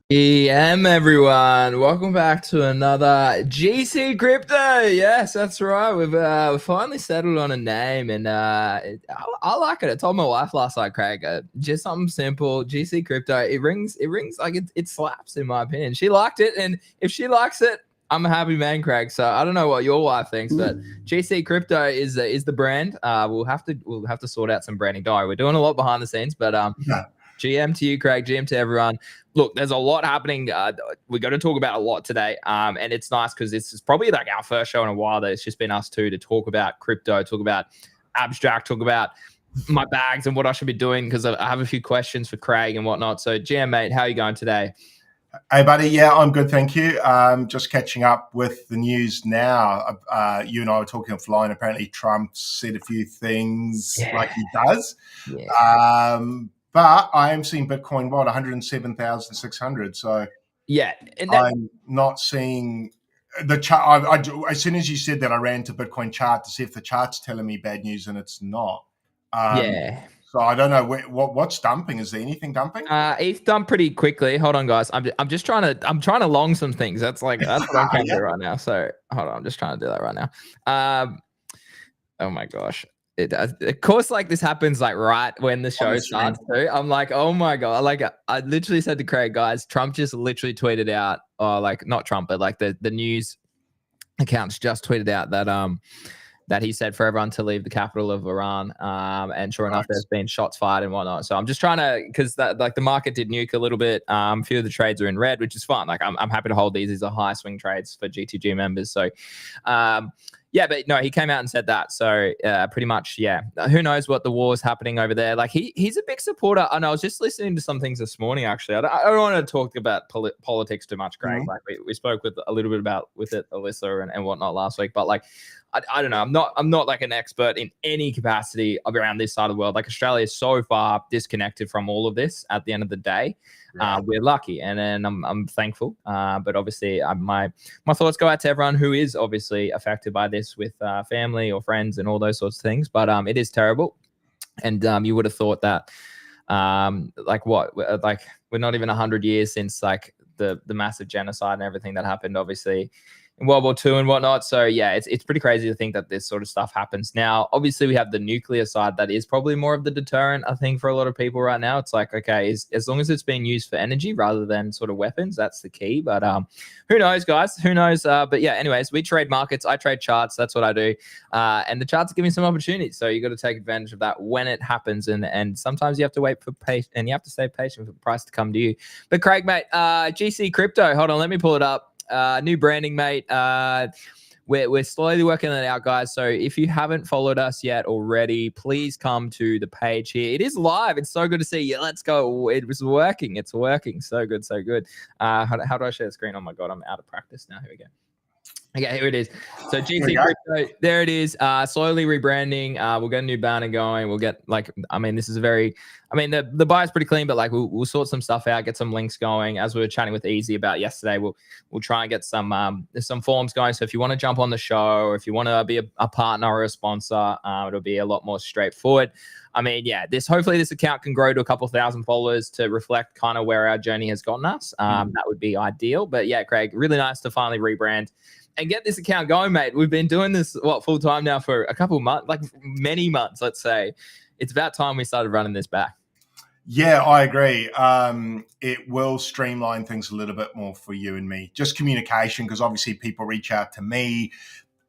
Everyone, welcome back to another GC Crypto. Yes, that's right. We've finally settled on a name, and I like it. I told my wife last night, Craig, just something simple. GC Crypto. It rings like it slaps in my opinion. She liked it, and if she likes it, I'm a happy man, Craig. So I don't know what your wife thinks, but GC Crypto is the brand. We'll have to sort out some branding. Don't worry, we're doing a lot behind the scenes, but Yeah. GM to you, Craig. GM to everyone. Look, there's a lot happening. We're going to talk about a lot today, and it's nice because this is probably like our first show in a while that it's just been us two to talk about crypto, talk about abstract, talk about my bags and what I should be doing because I have a few questions for Craig and whatnot. So, GM, mate, how are you going today? Hey, buddy. Yeah, I'm good. Thank you. Just catching up with the news now. You and I were talking offline. Apparently, Trump said a few things like he does. Yeah. But I am seeing Bitcoin, 107,600. So Yeah. And I'm not seeing the chart. As soon as you said that, I ran to Bitcoin chart to see if the chart's telling me bad news, and it's not. yeah. So I don't know what's dumping. Is there anything dumping? It's done pretty quickly. Hold on, guys. I'm just trying to long some things. That's what I'm trying to do right now. So hold on, I'm just trying to do that right now. Oh my gosh. It does. Of course, like this happens like right when the show starts too. I'm like, oh my God. Like I literally said to Craig, guys, Trump just literally tweeted out, or like not Trump, but like the news accounts just tweeted out that he said for everyone to leave the capital of Iran. And sure enough, there's been shots fired and whatnot. So I'm just trying to, because that like the market did nuke a little bit. A few of the trades are in red, which is fine. Like I'm happy to hold these. These are high swing trades for GTG members. So yeah, but no, he came out and said that. So pretty much, yeah. Who knows what the war is happening over there? Like he's a big supporter. And I was just listening to some things this morning. Actually, I don't want to talk about politics too much, Craig. Mm-hmm. Like we spoke with a little bit about with it, Alyssa and whatnot last week. But like I don't know. I'm not like an expert in any capacity around this side of the world. Like Australia is so far disconnected from all of this. At the end of the day, we're lucky, and then I'm thankful. But obviously, my thoughts go out to everyone who is obviously affected by this with family or friends and all those sorts of things. But it is terrible, and you would have thought that like we're not even 100 years since like the massive genocide and everything that happened, obviously in World War II and whatnot. So yeah, it's pretty crazy to think that this sort of stuff happens. Now, obviously, we have the nuclear side that is probably more of the deterrent, I think, for a lot of people right now. It's like, okay, as long as it's being used for energy rather than sort of weapons, that's the key. But who knows, guys? Who knows? But yeah, anyways, we trade markets. I trade charts. That's what I do. And the charts give me some opportunities. So you got to take advantage of that when it happens. And sometimes you have to wait for patience, and you have to stay patient for the price to come to you. But Craig, mate, GC Crypto, hold on, let me pull it up. New branding, mate. We're slowly working it out, guys. So if you haven't followed us yet already, please come to the page here. It is live. It's so good to see you. Let's go. It was working. It's working. So good. So good. How do I share the screen? Oh my God, I'm out of practice now. Here we go. Okay, here it is. So GC Crypto, there it is. Slowly rebranding. We'll get a new banner going. We'll get this is the buyer's pretty clean, but like we'll sort some stuff out, get some links going. As we were chatting with Easy about yesterday, we'll try and get some forms going. So if you want to jump on the show, or if you want to be a partner or a sponsor, it'll be a lot more straightforward. I mean, yeah, hopefully this account can grow to a couple thousand followers to reflect kind of where our journey has gotten us. That would be ideal. But yeah, Craig, really nice to finally rebrand and get this account going, mate. We've been doing this full time now for a couple months, like many months, let's say. It's about time we started running this back. Yeah, I agree. It will streamline things a little bit more for you and me. Just communication, because obviously people reach out to me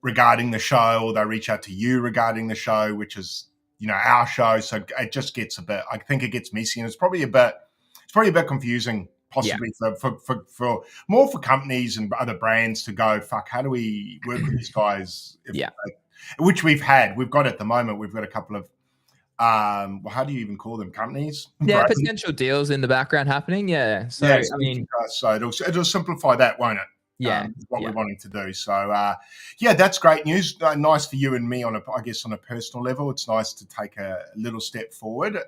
regarding the show, or they reach out to you regarding the show, which is our show. So it just gets I think it gets messy, and it's probably a bit confusing. Possibly for more for companies and other brands to go, fuck, how do we work with these guys? Which we've got at the moment. We've got a couple of, how do you even call them? Companies? Yeah, potential deals in the background happening. Yeah. So, yeah, so it'll simplify that, won't it? Yeah. What we're wanting to do. So, that's great news. Nice for you and me on a personal level. It's nice to take a little step forward.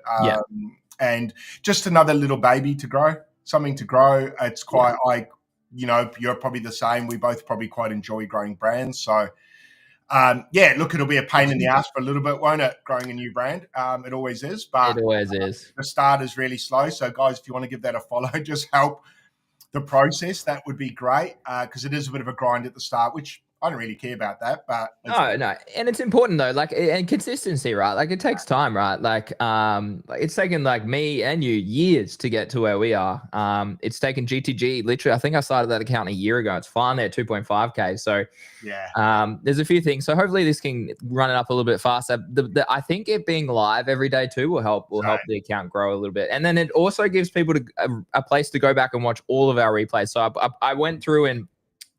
And just another little baby to grow. Something to grow. It's quite you're probably the same. We both probably quite enjoy growing brands. So look, it'll be a pain in the ass for a little bit, won't it? Growing a new brand. It always is. But it always is. The start is really slow. So guys, if you want to give that a follow, just help the process, that would be great, because it is a bit of a grind at the start, which I don't really care about that, but No, and it's important though, like, and consistency, right? Like, it takes time, right? Like, it's taken like me and you years to get to where we are. It's taken GTG literally. I think I started that account a year ago. It's finally at 2.5K. So, there's a few things. So hopefully this can run it up a little bit faster. I think it being live every day too will help the account grow a little bit, and then it also gives people a place to go back and watch all of our replays. So I went through and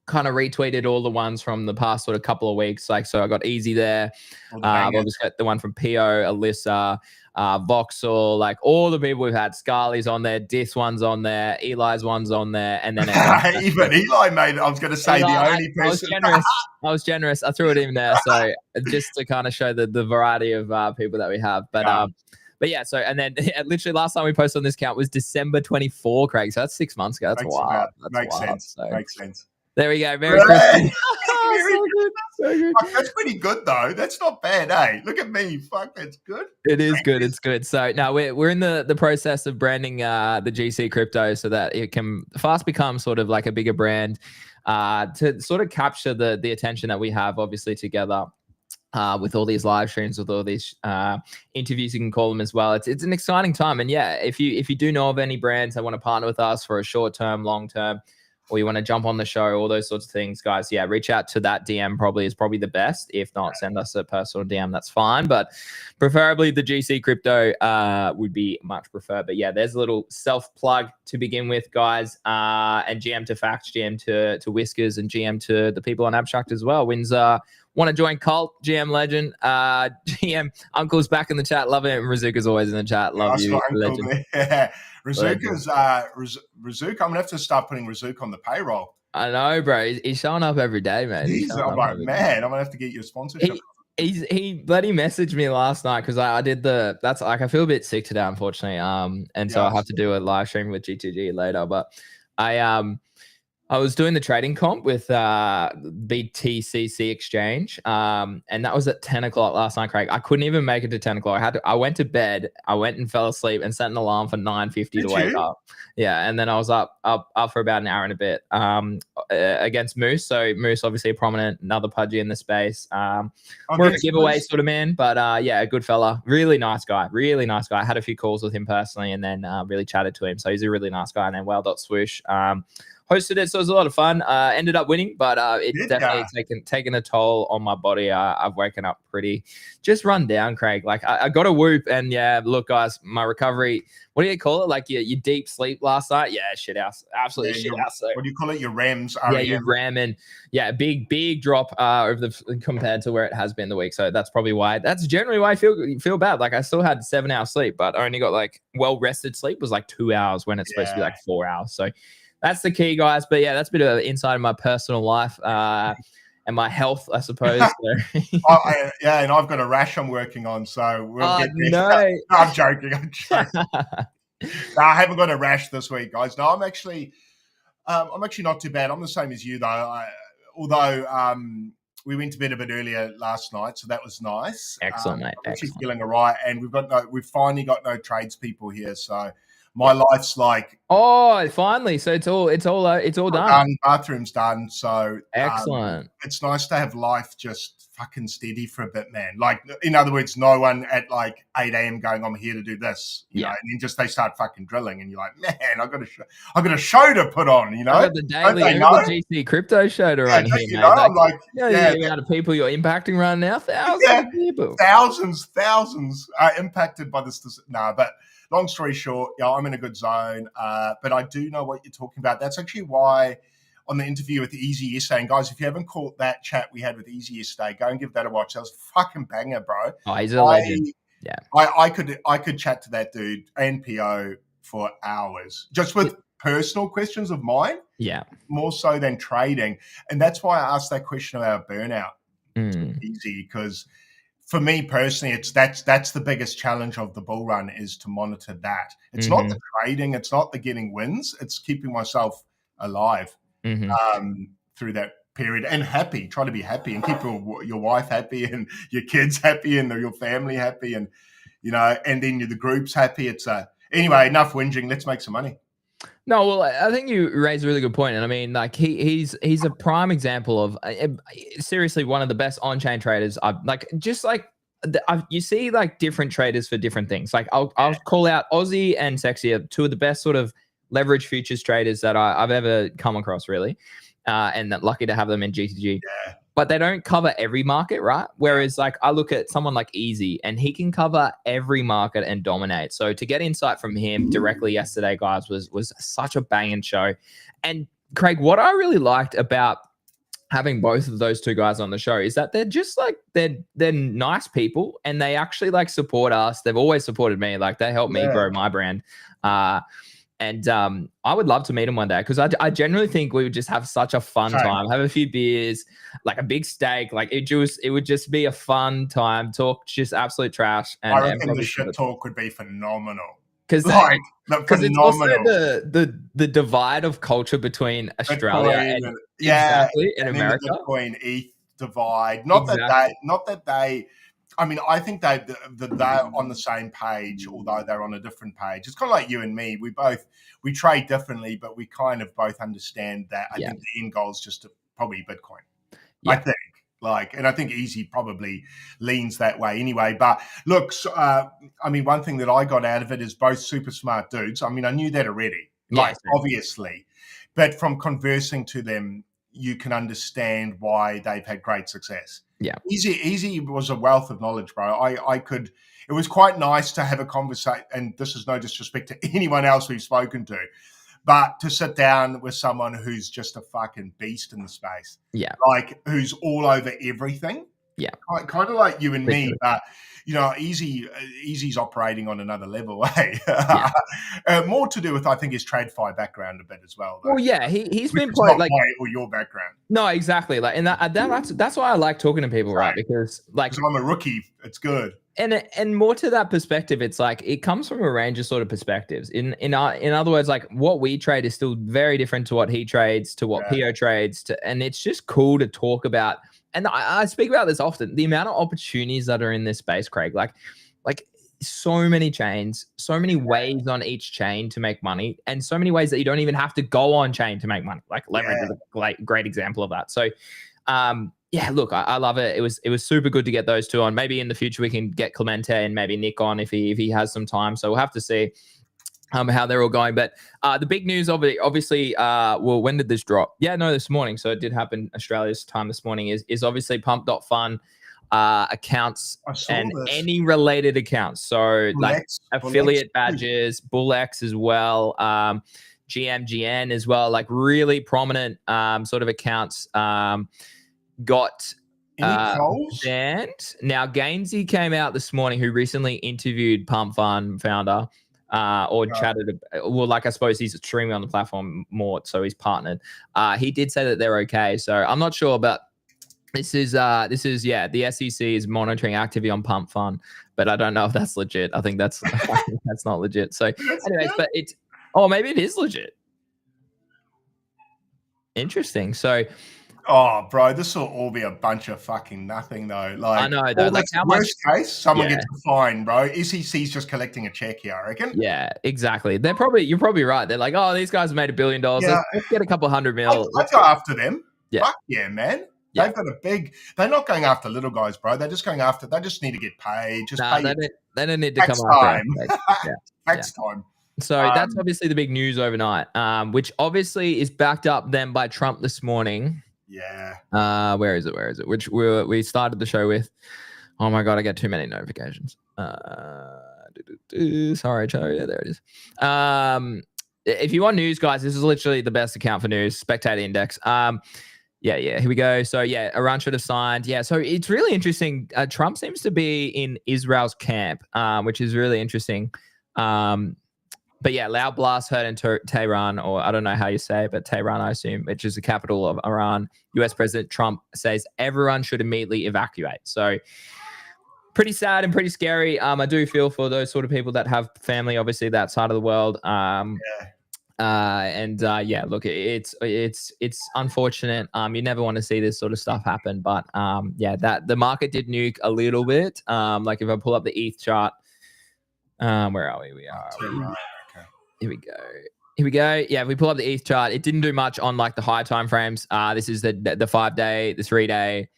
kind of retweeted all the ones from the past sort of couple of weeks. Like, so I got Easy there. I've obviously got the one from Pio, Alyssa, Voxel, like all the people we've had. Scarly's on there, Dis one's on there, Eli's one's on there, and then even Eli made it. I was going to say Eli, the only person. I was generous. I threw it in there, so just to kind of show the variety of people that we have. But yeah, so, and then literally last time we posted on this account was December 24, Craig. So that's 6 months ago. That's wild. Makes sense. Makes sense. There we go. Merry Christmas. So good. So good. That's pretty good though. That's not bad, eh? Look at me. Fuck, that's good. It is good. It's good. So now we're in the process of branding the GC crypto so that it can fast become sort of like a bigger brand to sort of capture the attention that we have obviously together. With all these live streams, with all these interviews, you can call them as well. It's an exciting time. And yeah, if you do know of any brands that want to partner with us for a short term, long term, or you want to jump on the show, all those sorts of things, guys, yeah, reach out to that DM is probably the best. If not, send us a personal DM, that's fine. But preferably the GC crypto would be much preferred. But yeah, there's a little self-plug to begin with, guys. And GM to Facts, GM to Whiskers, and GM to the people on Abstract as well. Windsor, want to join Cult, GM Legend, GM Uncle's back in the chat. Love it. Razuka's always in the chat. Love you, Legend. Yeah. Razuka's, Razuka, I'm going to have to start putting Razuka on the payroll. I know, bro. He's showing up every day, man. I'm like, man, I'm going to have to get you a sponsorship. He bloody messaged me last night because I did I feel a bit sick today, unfortunately. And so I'll have to do a live stream with GTG later. But I was doing the trading comp with BTCC Exchange, and that was at 10 o'clock last night, Craig. I couldn't even make it to 10 o'clock. I went to bed, I went and fell asleep and set an alarm for 9:50 to wake up. Yeah, and then I was up for about an hour and a bit against Moose. So Moose, obviously a prominent, another pudgy in the space. More of a giveaway sort of man, but yeah, a good fella. Really nice guy. I had a few calls with him personally and then really chatted to him. So he's a really nice guy. And then Swoosh hosted it, so it was a lot of fun. Ended up winning, but it's definitely taken a toll on my body. I've woken up pretty just run down, Craig. Like I got a whoop, and yeah, look, guys, my recovery. What do you call it? Like your deep sleep last night? Yeah, shit house, absolutely shit house. So, what do you call it? Your REMs? Yeah, your REM, and yeah, big drop compared to where it has been the week. So that's probably why. That's generally why I feel bad. Like I still had 7 hours sleep, but I only got like well rested sleep was like 2 hours when it's supposed to be like 4 hours. So that's the key, guys. But yeah, that's a bit of insight of my personal life and my health, I suppose. Yeah, and I've got a rash I'm working on, so we'll get there. No. I'm joking. No, I haven't got a rash this week, guys. No, I'm actually not too bad. I'm the same as you, though. Although we went to bed a bit earlier last night, so that was nice. Excellent, mate. I'm actually feeling all right, and we've finally got no tradespeople here, so. My life's like finally. So it's all done. Bathroom's done. So excellent. It's nice to have life just fucking steady for a bit, man. Like in other words, no one at like 8 a.m. going, I'm here to do this. You know, and then just they start fucking drilling, and you're like, man, I've got a show to put on. You know, I got the daily GC crypto show to run here, you know, I'm like, the amount of people you're impacting right now, thousands of people, thousands are impacted by this. No, but. Long story short, I'm in a good zone, but I do know what you're talking about. That's actually why on the interview with Easy yesterday, and guys, if you haven't caught that chat we had with Easy yesterday, go and give that a watch. That was fucking banger, bro. Oh, he's a legend. Yeah, I could chat to that dude and PO for hours just with personal questions of mine. Yeah, more so than trading, and that's why I asked that question about burnout. Easy because. For me personally, that's the biggest challenge of the bull run is to monitor that. It's not the trading, it's not the getting wins, it's keeping myself alive through that period and happy. Try to be happy and keep your wife happy and your kids happy and your family happy and and then the group's happy. It's anyway, enough whinging. Let's make some money. No, well, I think you raised a really good point, and I mean, like he's a prime example of seriously one of the best on-chain traders. I've like just like you see like different traders for different things. Like I'll call out Aussie and Sexy are two of the best sort of leverage futures traders that I've ever come across, really, and lucky to have them in GTG. Yeah. But they don't cover every market, right? Whereas like I look at someone like Easy and he can cover every market and dominate. So to get insight from him directly yesterday, guys, was such a banging show. And Craig, what I really liked about having both of those two guys on the show is that they're just like they're nice people and they actually like support us. They've always supported me. Like they help me grow my brand. And I would love to meet him one day because I generally think we would just have such a fun time, have a few beers, like a big steak. Like it would just be a fun time, talk just absolute trash. And, I reckon the shit talk would be phenomenal. Because like, it's also the divide of culture between Australia and exactly in America. The Bitcoin ETH divide. Not that they. I mean, I think they're on the same page, although they're on a different page. It's kind of like you and me. We trade differently, but we kind of both understand that. I think the end goal is just probably Bitcoin. I think. And I think Easy probably leans that way anyway. But look, I mean, one thing that I got out of it is both super smart dudes. I mean, I knew that already, obviously. But from conversing to them, you can understand why they've had great success. Yeah. Easy was a wealth of knowledge, bro. It was quite nice to have a conversation, and this is no disrespect to anyone else we've spoken to, but to sit down with someone who's just a fucking beast in the space. Yeah. Like who's all over everything. Yeah. Kind of like you and me, but you know, Easy's operating on another level. More to do with, I think, his TradFi background a bit as well. Though. Well, yeah, he's been playing like or your background. No, exactly. Like, and that's why I like talking to people, right? Because like I'm a rookie, it's good. And more to that perspective, it's like it comes from a range of sort of perspectives. In other words, like what we trade is still very different to what he trades, to what PO trades, and it's just cool to talk about. And I speak about this often. The amount of opportunities that are in this space, Craig, like so many chains, so many ways on each chain to make money, and so many ways that you don't even have to go on chain to make money. Like leverage is a great example of that. So, look, I love it. It was super good to get those two on. Maybe in the future we can get Clemente and maybe Nick on if he has some time. So we'll have to see how they're all going. But the big news obviously, well, when did this drop? Yeah, no, this morning. So it did happen Australia's time this morning is obviously pump.fun accounts and any related accounts. So like affiliate badges, BullX as well, GMGN as well, like really prominent sort of accounts got banned. Now Gainsey came out this morning, who recently interviewed Pump Fun founder. Chatted, well, like I suppose he's streaming on the platform more, so he's partnered. He did say that they're okay, so I'm not sure, but this is the SEC is monitoring activity on Pump Fun, but I don't know if that's legit. I think that's that's not legit. So, anyways, but maybe it is legit. Interesting. So. Oh, bro, this will all be a bunch of fucking nothing, though. Like, I know, though. Like, how worst case, someone gets a fine, bro. SEC's just collecting a check here, I reckon. Yeah, exactly. You're probably right. They're like, oh, these guys have made $1 billion. Let's get a couple $100 million. Let's go after them. Yeah. Fuck yeah, man. Yeah. They've got they're not going after little guys, bro. They're just going after, they just need to get paid. They don't need to come after Next time. So that's obviously the big news overnight, which obviously is backed up then by Trump this morning. Yeah. Where is it? Which we started the show with. Oh my god, I get too many notifications. Sorry, Joe. Yeah, there it is. If you want news, guys, this is literally the best account for news. Spectator Index. Here we go. So Iran should have signed. Yeah, so it's really interesting. Trump seems to be in Israel's camp, which is really interesting. But yeah, loud blast heard in Tehran, or I don't know how you say it, but Tehran, I assume, which is the capital of Iran. US President Trump says everyone should immediately evacuate. So pretty sad and pretty scary. I do feel for those sort of people that have family, obviously, that side of the world. Look, it's unfortunate. You never want to see this sort of stuff happen, but that the market did nuke a little bit. Like if I pull up the ETH chart, where are we? We are. Here we go. Here we go. Yeah, if we pull up the ETH chart, it didn't do much on like the high time frames. This is the 5 day, the 3 day,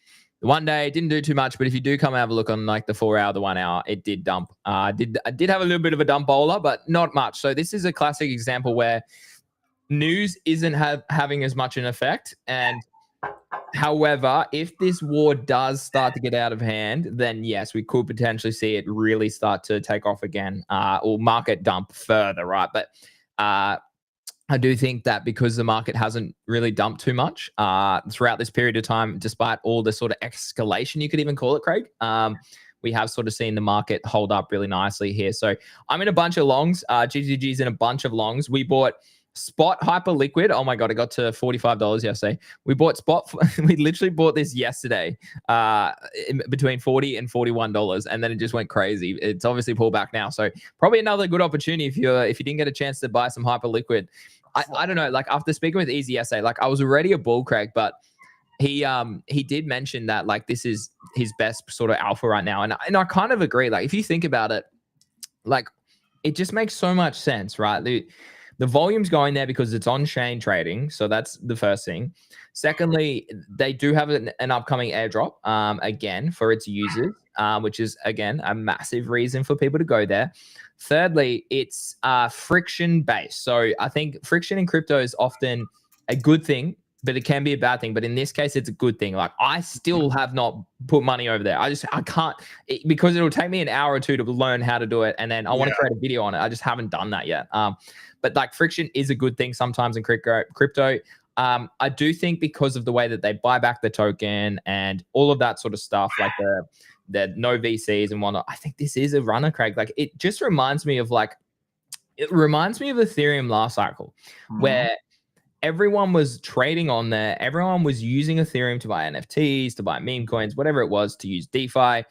the 1 day. It didn't do too much, but if you do come and have a look on like the 4 hour, the 1 hour, it did dump. I did have a little bit of a dump bowler, but not much. So this is a classic example where news isn't having as much an effect. And however, if this war does start to get out of hand, then yes, we could potentially see it really start to take off again, or market dump further, right? But I do think that because the market hasn't really dumped too much throughout this period of time, despite all the sort of escalation, you could even call it, Craig, we have sort of seen the market hold up really nicely here. So I'm in a bunch of longs. GGG's in a bunch of longs. We bought spot hyper liquid. Oh my God, it got to $45 yesterday. We bought spot. We literally bought this yesterday between $40 and $41. And then it just went crazy. It's obviously pulled back now. So probably another good opportunity if you didn't get a chance to buy some hyper liquid. I don't know, like after speaking with Easy yesterday, like I was already a bull, Craig, but he did mention that like this is his best sort of alpha right now. And I kind of agree. Like if you think about it, like it just makes so much sense, right? The volume's going there because it's on-chain trading. So that's the first thing. Secondly, they do have an upcoming airdrop again for its users, which is, again, a massive reason for people to go there. Thirdly, it's friction-based. So I think friction in crypto is often a good thing, but it can be a bad thing. But in this case, it's a good thing. Like I still have not put money over there. I can't because it'll take me an hour or two to learn how to do it. And then I want to create a video on it. I just haven't done that yet. But like friction is a good thing sometimes in crypto. I do think because of the way that they buy back the token and all of that sort of stuff, like the no VCs and whatnot, I think this is a runner, Craig. Like it just reminds me of Ethereum last cycle, where everyone was trading on there. Everyone was using Ethereum to buy NFTs, to buy meme coins, whatever it was, to use DeFi.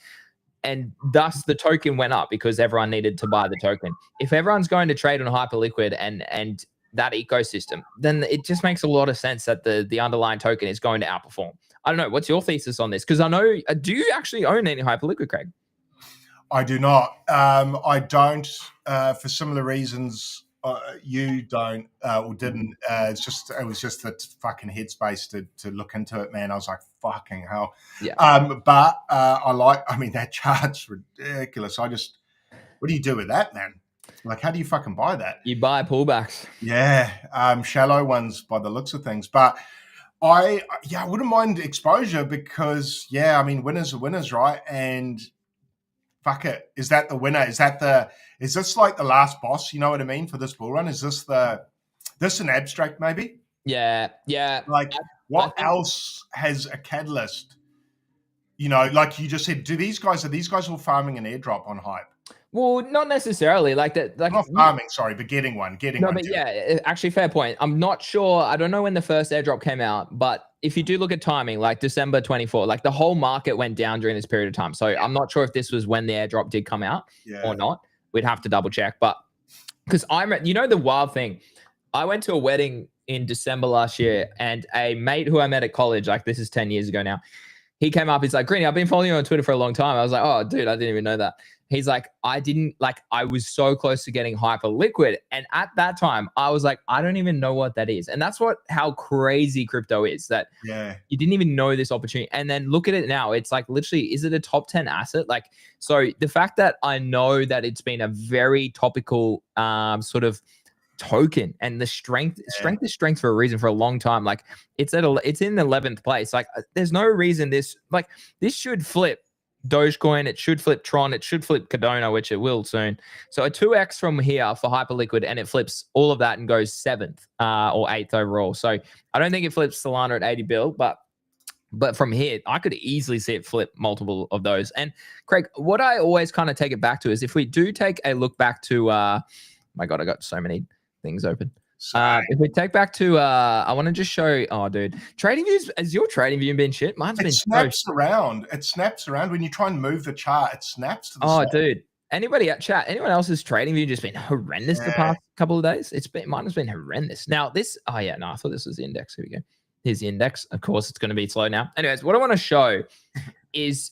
And thus the token went up because everyone needed to buy the token. If everyone's going to trade on Hyperliquid and that ecosystem, then it just makes a lot of sense that the underlying token is going to outperform. I don't know. What's your thesis on this? Because I know, do you actually own any Hyperliquid, Craig? I do not. I don't for similar reasons. You don't or didn't. It was just that fucking headspace to look into it, man. I was like, fucking hell. Yeah. But I mean, that chart's ridiculous. What do you do with that, man? Like, how do you fucking buy that? You buy pullbacks. Yeah. Shallow ones by the looks of things. But I wouldn't mind exposure because, I mean, winners are winners, right? And fuck it. Is that the winner? Is this like the last boss? You know what I mean? For this bull run? Is this an abstract maybe? Yeah. Like what else has a catalyst? You know, like you just said, are these guys all farming an airdrop on hype? Well, not necessarily like that. Like not farming, sorry, but getting one. No, but yeah, actually, fair point. I'm not sure. I don't know when the first airdrop came out, but if you do look at timing, like December 24, like the whole market went down during this period of time. So I'm not sure if this was when the airdrop did come out or not. We'd have to double check. But because the wild thing, I went to a wedding in December last year, and a mate who I met at college, like this is 10 years ago now, he came up. He's like, Greeny, I've been following you on Twitter for a long time. I was like, oh, dude, I didn't even know that. He's like, I was so close to getting Hyperliquid. And at that time, I was like, I don't even know what that is. And that's how crazy crypto is, that you didn't even know this opportunity. And then look at it now. It's like, literally, is it a top 10 asset? Like, so the fact that I know that it's been a very topical sort of token, and the strength is strength for a reason, for a long time. Like it's in 11th place. Like there's no reason this should flip Dogecoin, it should flip Tron, it should flip Cardano, which it will soon. So a 2x from here for Hyperliquid, and it flips all of that and goes 7th or 8th overall. So I don't think it flips Solana at 80 bill, but from here, I could easily see it flip multiple of those. And Craig, what I always kind of take it back to is if we do take a look back to, my God, I got so many things open. If we take back to, I want to just show. Oh, dude, trading views. Has your trading view been shit? Mine's been. It snaps around. It snaps around when you try and move the chart. It snaps to the side. Dude. Anybody at chat? Anyone else's trading view just been horrendous the past couple of days? Mine has been horrendous. Now this. Oh yeah, no, I thought this was the index. Here we go. Here's the index. Of course, it's going to be slow now. Anyways, what I want to show is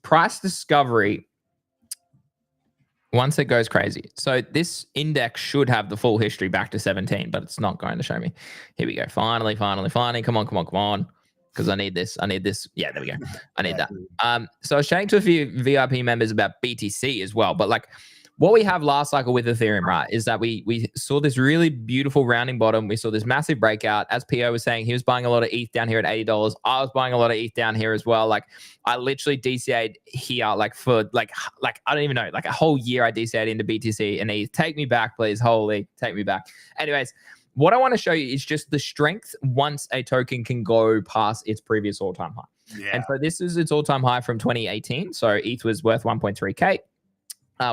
price discovery. once it goes crazy. So this index should have the full history back to 17, but it's not going to show me. Here we go. Finally. Come on. Because I need this. Yeah, there we go. I need that. So I was chatting to a few VIP members about BTC as well. But like what we have last cycle with Ethereum, right, is that we saw this really beautiful rounding bottom. We saw this massive breakout. As PO was saying, he was buying a lot of ETH down here at $80. I was buying a lot of ETH down here as well. Like I literally DCA'd here like for like I don't even know, like a whole year I DCA'd into BTC and ETH. Take me back, please. Holy, take me back. Anyways, what I want to show you is just the strength once a token can go past its previous all-time high. Yeah. And so this is its all-time high from 2018. So ETH was worth 1.3K.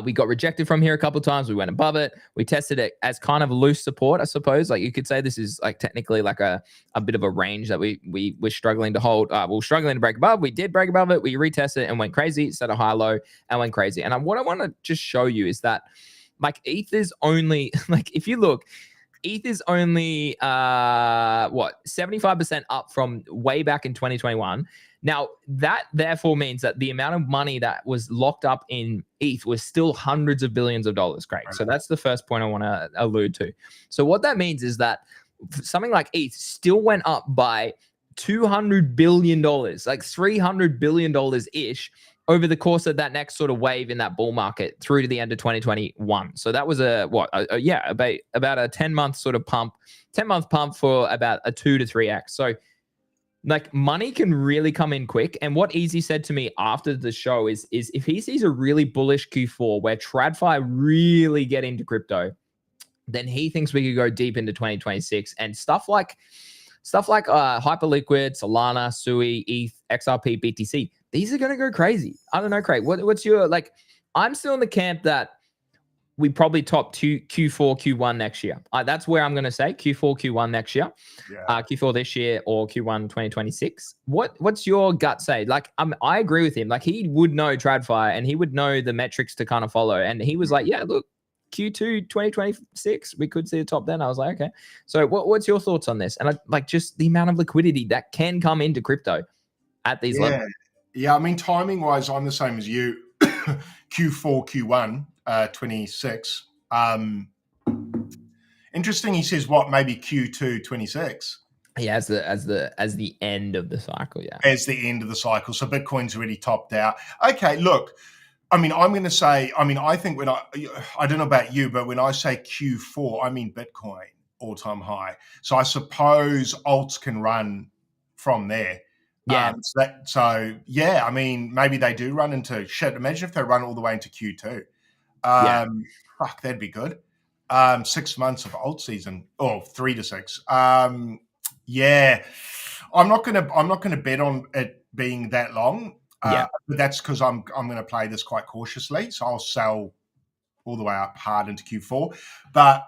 We got rejected from here a couple of times. We went above it. We tested it as kind of loose support, I suppose. Like you could say this is like technically like a bit of a range that we were struggling to hold. We were struggling to break above. We did break above it. We retested it and went crazy, set a high low and went crazy. And what I want to just show you is that like ETH is only like, if you look, ETH is only 75% up from way back in 2021. Now, that therefore means that the amount of money that was locked up in ETH was still hundreds of billions of dollars, Craig. So that's the first point I want to allude to. So what that means is that something like ETH still went up by $200 billion, like $300 billion-ish over the course of that next sort of wave in that bull market through to the end of 2021. So that was about a 10-month sort of pump, 10-month pump for about a 2 to 3x. So like money can really come in quick. And what Easy said to me after the show is if he sees a really bullish Q4 where TradFi really get into crypto, then he thinks we could go deep into 2026 and stuff like Hyperliquid, Solana, Sui, ETH, XRP, BTC. These are going to go crazy. I don't know, Craig. What's your like? I'm still in the camp that we probably top Q4, Q1 next year. That's where I'm going to say Q4, Q1 next year, Q4 this year or Q1 2026. What's your gut say? Like, I agree with him. Like, he would know TradFi and he would know the metrics to kind of follow. And he was like, yeah, look, Q2 2026, we could see the top then. I was like, okay. So what's your thoughts on this? And like just the amount of liquidity that can come into crypto at these levels. Yeah, I mean, timing-wise, I'm the same as you. Q4, Q1, 26. Interesting. He says what? Maybe Q2, 26. Yeah, as the end of the cycle. Yeah, as the end of the cycle. So Bitcoin's already topped out. Okay, look. I mean, I'm going to say. I mean, I think when I don't know about you, but when I say Q4, I mean Bitcoin all-time high. So I suppose alts can run from there. Yeah. So yeah, I mean, maybe they do run into shit. Imagine if they run all the way into Q2. Fuck, that'd be good. 6 months of alt season, or 3 to 6. Yeah, I'm not gonna bet on it being that long. But that's because I'm gonna play this quite cautiously. So I'll sell all the way up hard into Q4. But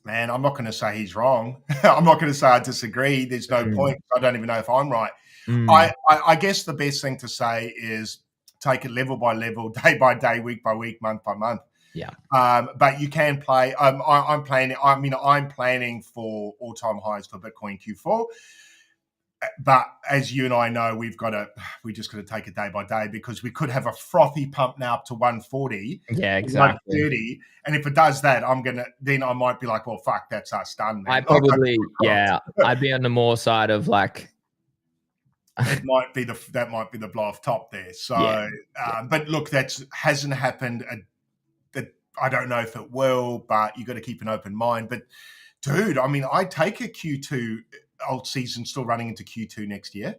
man, I'm not going to say he's wrong. I'm not going to say I disagree. There's no point. I don't even know if I'm right. I guess the best thing to say is take it level by level, day by day, week by week, month by month. Yeah. But you can play. I'm planning for all-time highs for Bitcoin Q4. But as you and I know, we just got to take it day by day because we could have a frothy pump now up to 140. Yeah, exactly. 130. And if it does that, then I might be like, well, fuck, that's us done. Man. I'd be on the more side of like. that might be the blow off top there. So, but look, that hasn't happened. I don't know if it will, but you got to keep an open mind. But dude, I mean, I take a Q2 alt season still running into Q2 next year.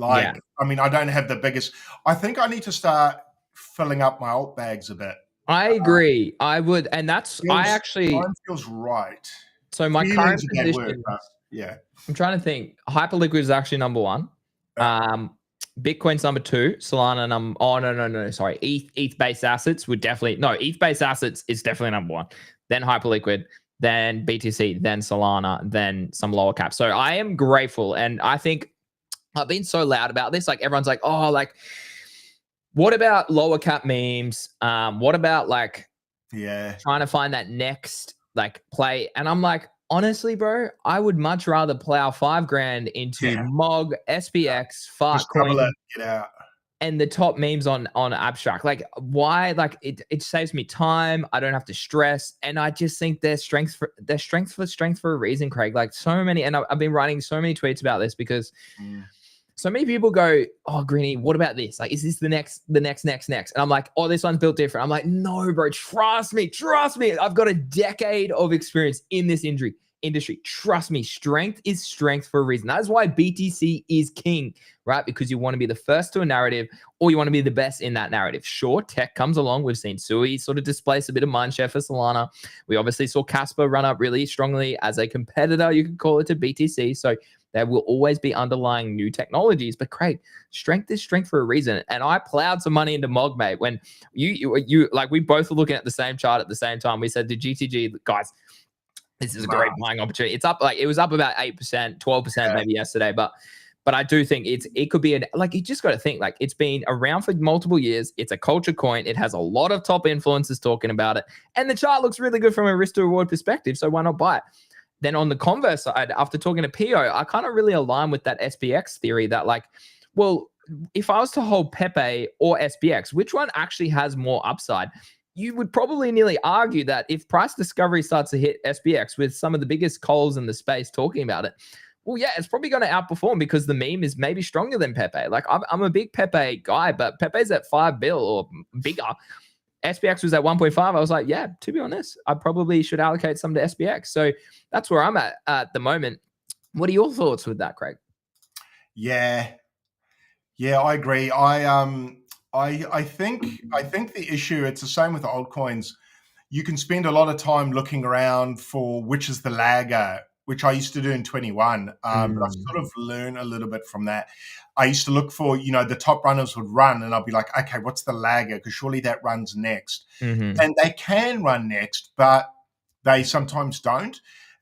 I mean, I don't have the biggest. I think I need to start filling up my alt bags a bit. I agree. I would, and that's mine feels right. So my current position, I'm trying to think. Hyperliquid is actually number 1. Bitcoin's number 2. Solana no. Sorry, ETH based assets would definitely ETH based assets is definitely number 1. Then Hyperliquid. Then BTC, then Solana, then some lower cap. So I am grateful. And I think I've been so loud about this. Like everyone's like, oh, like, what about lower cap memes? What about like, trying to find that next like play? And I'm like, honestly, bro, I would much rather plow $5,000 into MOG, SPX, FARTCOIN. Get out. and the top memes on abstract. Like, why? Like, it saves me time. I don't have to stress, and I just think they're strength for a reason, Craig. Like, so many, and I've been writing so many tweets about this because so many people go, "Oh, Greeny, what about this? Like, is this the next? And I'm like, "Oh, this one's built different." I'm like, "No, bro, trust me. I've got a decade of experience in this industry. Trust me, strength is strength for a reason. That is why BTC is king, right? Because you want to be the first to a narrative, or you want to be the best in that narrative. Sure, tech comes along. We've seen Sui sort of displace a bit of mindshare for Solana. We obviously saw Casper run up really strongly as a competitor, you could call it, to BTC. So there will always be underlying new technologies. But Craig, strength is strength for a reason. And I plowed some money into MOG, mate. When you like, we both were looking at the same chart at the same time. We said to GTG, guys, this is a great buying opportunity. It's up, like, it was up about 8%, 12% maybe yesterday. But I do think it could be like, you just got to think, like, it's been around for multiple years. It's a culture coin. It has a lot of top influencers talking about it. And the chart looks really good from a risk to reward perspective. So why not buy it? Then on the converse side, after talking to PO, I kind of really align with that SPX theory that, like, well, if I was to hold Pepe or SPX, which one actually has more upside? You would probably nearly argue that if price discovery starts to hit SPX with some of the biggest calls in the space talking about it, well, yeah, it's probably going to outperform because the meme is maybe stronger than Pepe. Like, I'm a big Pepe guy, but Pepe's at 5 bill or bigger. SPX was at 1.5. I was like, yeah, to be honest, I probably should allocate some to SPX. So that's where I'm at the moment. What are your thoughts with that, Craig? Yeah, I agree. I think the issue, it's the same with the altcoins. You can spend a lot of time looking around for which is the lagger, which I used to do in 21. But I've sort of learned a little bit from that. I used to look for, the top runners would run, and I'd be like, okay, what's the lagger? Because surely that runs next. And they can run next, but they sometimes don't.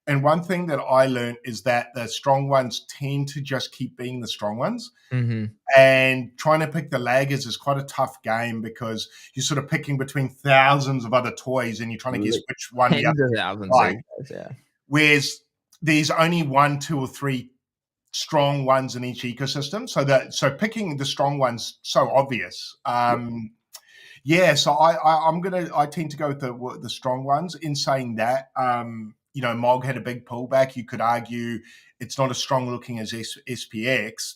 And one thing that I learned is that the strong ones tend to just keep being the strong ones. And trying to pick the laggers is quite a tough game because you're sort of picking between thousands of other toys and you're trying to guess which one the other thousands like. Yeah. Whereas there's only 1, 2, or 3 strong ones in each ecosystem. So picking the strong ones so obvious. So I tend to go with the strong ones. In saying that, MOG had a big pullback. You could argue it's not as strong looking as SPX.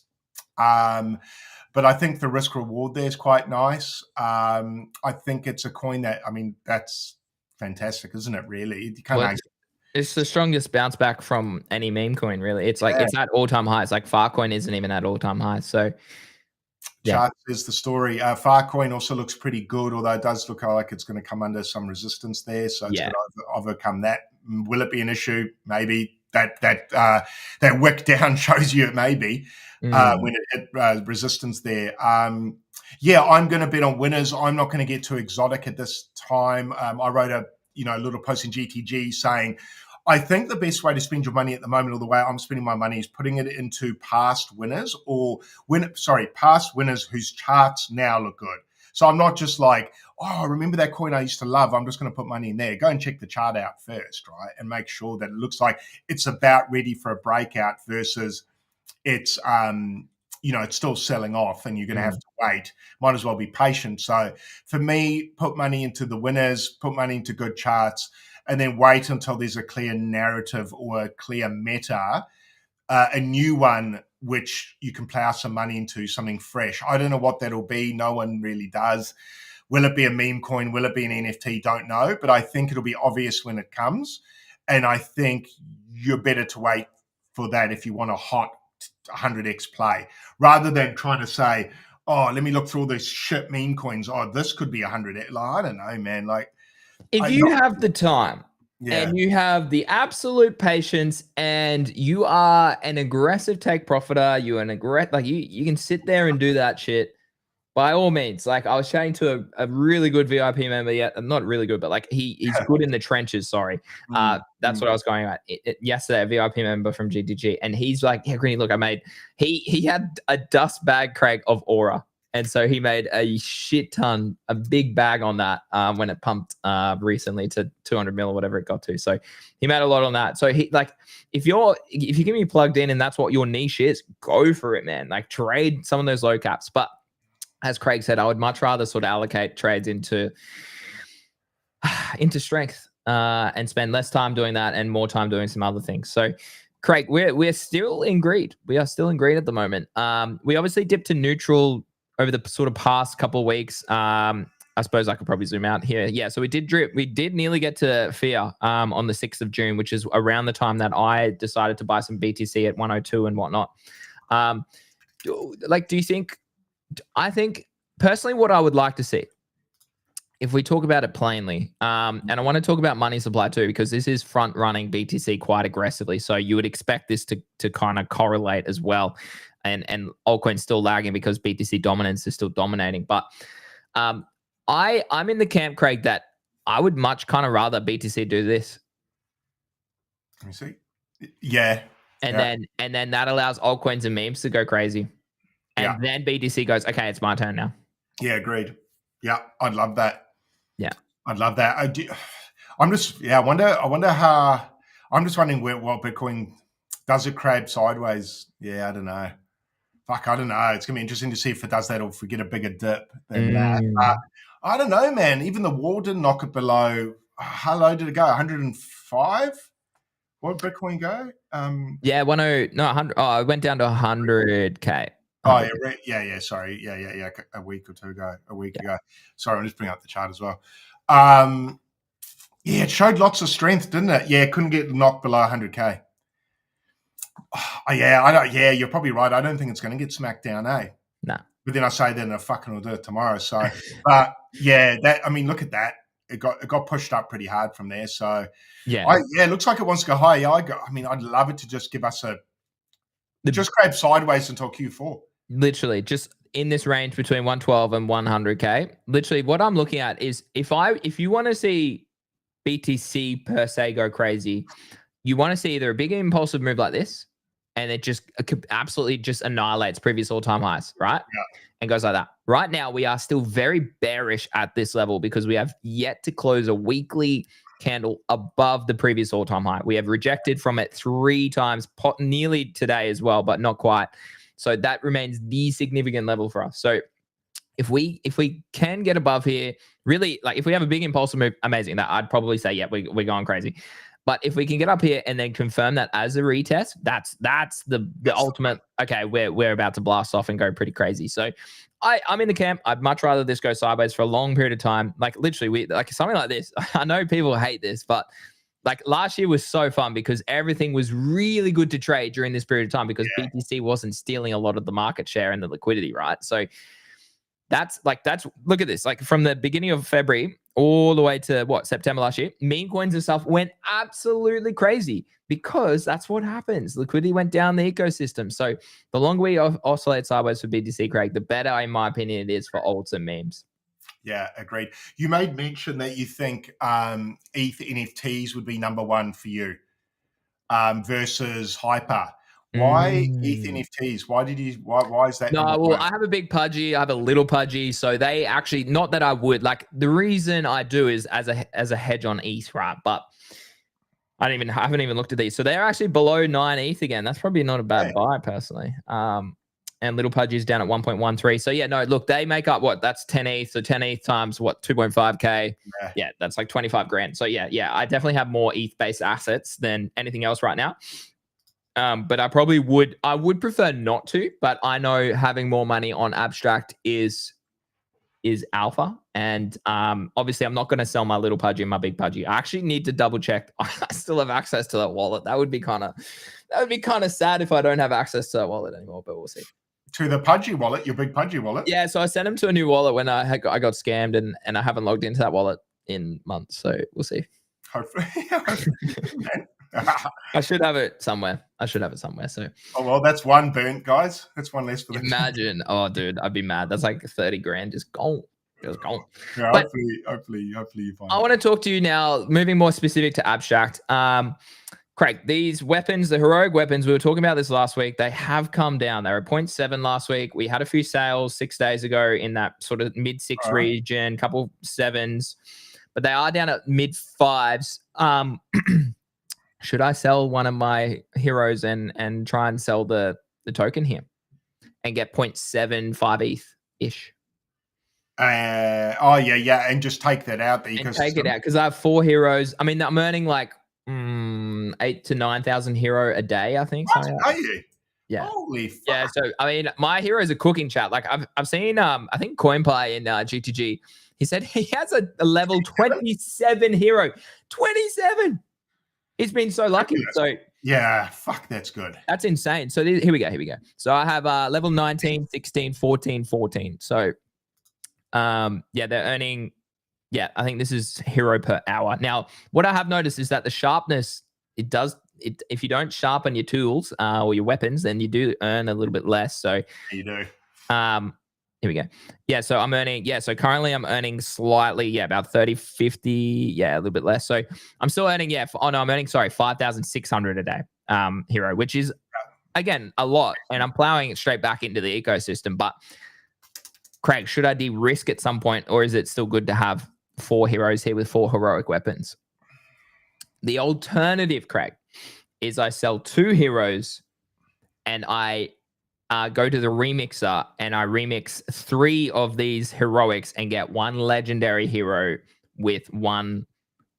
But I think the risk reward there is quite nice. I think it's a coin that, that's fantastic, isn't it? Really, you can't it's the strongest bounce back from any meme coin, really. It's like, it's at all-time highs. Like, FARTCOIN isn't even at all-time highs. So chart is the story. FARTCOIN also looks pretty good, although it does look like it's going to come under some resistance there. So it's going to overcome that. Will it be an issue? Maybe. That wick down shows you it may be when it hit resistance there. I'm going to bet on winners. I'm not going to get too exotic at this time. I wrote a little post in GTG saying, I think the best way to spend your money at the moment, or the way I'm spending my money, is putting it into past winners past winners whose charts now look good. So I'm not just like, oh, remember that coin I used to love? I'm just going to put money in there. Go and check the chart out first, right? And make sure that it looks like it's about ready for a breakout versus it's, it's still selling off and you're going to have to wait. Might as well be patient. So for me, put money into the winners, put money into good charts, and then wait until there's a clear narrative or a clear meta, a new one which you can plow some money into, something fresh. I don't know what that'll be. No one really does. Will it be a meme coin? Will it be an NFT? Don't know. But I think it'll be obvious when it comes. And I think you're better to wait for that if you want a hot 100x play, rather than trying to say, oh, let me look through all these shit meme coins. Oh, this could be 100x. Like, I don't know, man. Like, if you have the time and you have the absolute patience and you are an aggressive take profiter, you can sit there and do that shit, by all means. Like, I was chatting to a really good VIP member, not really good, but like he's good in the trenches. Sorry. That's what I was going at yesterday, a VIP member from GTG. And he's like, yeah, Greeny, look, he had a dust bag, Craig, of Aura. And so he made a shit ton, a big bag on that when it pumped recently to 200 mil or whatever it got to. So he made a lot on that. So he, like, if you're going to be plugged in and that's what your niche is, go for it, man. Like, trade some of those low caps. But as Craig said, I would much rather sort of allocate trades into strength and spend less time doing that and more time doing some other things. So, Craig, we're still in greed. We are still in greed at the moment. We obviously dipped to neutral over the sort of past couple of weeks. I suppose I could probably zoom out here. Yeah, so we did drip. We did nearly get to fear on the 6th of June, which is around the time that I decided to buy some BTC at 102 and whatnot. Do you think? I think personally, what I would like to see, if we talk about it plainly, and I want to talk about money supply too, because this is front running BTC quite aggressively. So you would expect this to kind of correlate as well. And altcoins still lagging because BTC dominance is still dominating. But I'm in the camp, Craig, that I would much kind of rather BTC do this. Let me see. Yeah. And then that allows altcoins and memes to go crazy. And then BTC goes, okay, it's my turn now. Yeah, agreed. Yeah, I'd love that. Yeah, I'd love that. I wonder how. I'm just wondering what Bitcoin does. It crab sideways? Yeah, I don't know. Fuck, I don't know. It's gonna be interesting to see if it does that or if we get a bigger dip than that. I don't know, man. Even the wall didn't knock it below. How low did it go? 105? What did Bitcoin go? 100. Oh, it went down to 100K. Oh, yeah. Sorry. Yeah. A week or two ago. Ago. Sorry, I'm just bringing up the chart as well. It showed lots of strength, didn't it? Yeah, it couldn't get knocked below 100K. You're probably right. I don't think it's going to get smacked down, eh? No. But then I say then I fucking will do it tomorrow. So, but yeah, look at that. It got pushed up pretty hard from there. So, it looks like it wants to go higher. I'd love it to just give us just grab sideways until Q4. Literally, just in this range between 112 and 100K. Literally, what I'm looking at is if you want to see BTC per se go crazy, you want to see either a big impulsive move like this, and it just absolutely just annihilates previous all-time highs, right? Yeah. And goes like that. Right now, we are still very bearish at this level because we have yet to close a weekly candle above the previous all-time high. We have rejected from it 3 times, nearly today as well, but not quite. So that remains the significant level for us. So if we can get above here, really, like if we have a big impulsive move, amazing. That I'd probably say, yeah, we're going crazy. But if we can get up here and then confirm that as a retest, that's the ultimate. Okay, we're about to blast off and go pretty crazy. So I'm in the camp. I'd much rather this go sideways for a long period of time. Like literally, something like this. I know people hate this, but like last year was so fun because everything was really good to trade during this period of time because BTC wasn't stealing a lot of the market share and the liquidity, right? So that's look at this. Like from the beginning of February all the way to September last year, meme coins and stuff went absolutely crazy because that's what happens. Liquidity went down the ecosystem. So the longer we oscillate sideways for BTC, Craig, the better, in my opinion, it is for alts and memes. Yeah, agreed. You made mention that you think ETH NFTs would be number one for you versus Hyper. Why ETH NFTs? Why is that? No, well, I have a big pudgy. I have a little pudgy. So they actually, not that I would, like the reason I do is as a hedge on ETH, right? But I haven't even looked at these. So they're actually below 9 ETH again. That's probably not a bad buy personally. And little pudgy's down at 1.13. So yeah, no, look, they make up that's 10 ETH. So 10 ETH times 2.5K. Yeah, that's like 25 grand. So yeah, I definitely have more ETH based assets than anything else right now. But I would prefer not to, but I know having more money on abstract is alpha. And obviously I'm not going to sell my little pudgy and my big pudgy. I actually need to double check. I still have access to that wallet. That would be kind of sad if I don't have access to that wallet anymore, but we'll see. To the pudgy wallet, your big pudgy wallet? Yeah, so I sent him to a new wallet when I got scammed and I haven't logged into that wallet in months. So we'll see. Hopefully. I should have it somewhere. So. Oh well, that's one burnt, guys. That's one less for the. Imagine, oh dude, I'd be mad. That's like 30 grand just gone. Yeah, but hopefully you find. I want to talk to you now, moving more specific to abstract. Craig, these weapons, the heroic weapons, we were talking about this last week. They have come down. They were 0.7 last week. We had a few sales 6 days ago in that sort of mid-6 region, couple 7s, but they are down at mid-5s. Should I sell one of my heroes and try and sell the token here and get 0.75 ETH-ish? Oh yeah, and just take that out the and ecosystem. take it out because I have 4 heroes. I mean, I'm earning like 8 to 9,000 hero a day, I think. What? Sorry. Are you? Yeah. Holy fuck. Yeah. So I mean, my heroes are cooking, chat. Like I've seen I think CoinPlay in GTG. He said he has a level 27 hero. 27. He's been so lucky. So yeah, fuck, that's good. that's insane. So here we go. So I have level 19, 16, 14, 14. So yeah, they're earning, yeah, I think this is hero per hour. Now, what I have noticed is that the sharpness, if you don't sharpen your tools or your weapons, then you do earn a little bit less. So you do. Here we go. Yeah, so I'm earning, so currently I'm earning slightly, about 30, 50, a little bit less. So I'm still earning, I'm earning, 5,600 a day, hero, which is, again, a lot. And I'm plowing it straight back into the ecosystem. But Craig, should I de-risk at some point, or is it still good to have 4 heroes here with 4 heroic weapons? The alternative, Craig, is I sell 2 heroes and I go to the remixer and I remix 3 of these heroics and get 1 legendary hero with one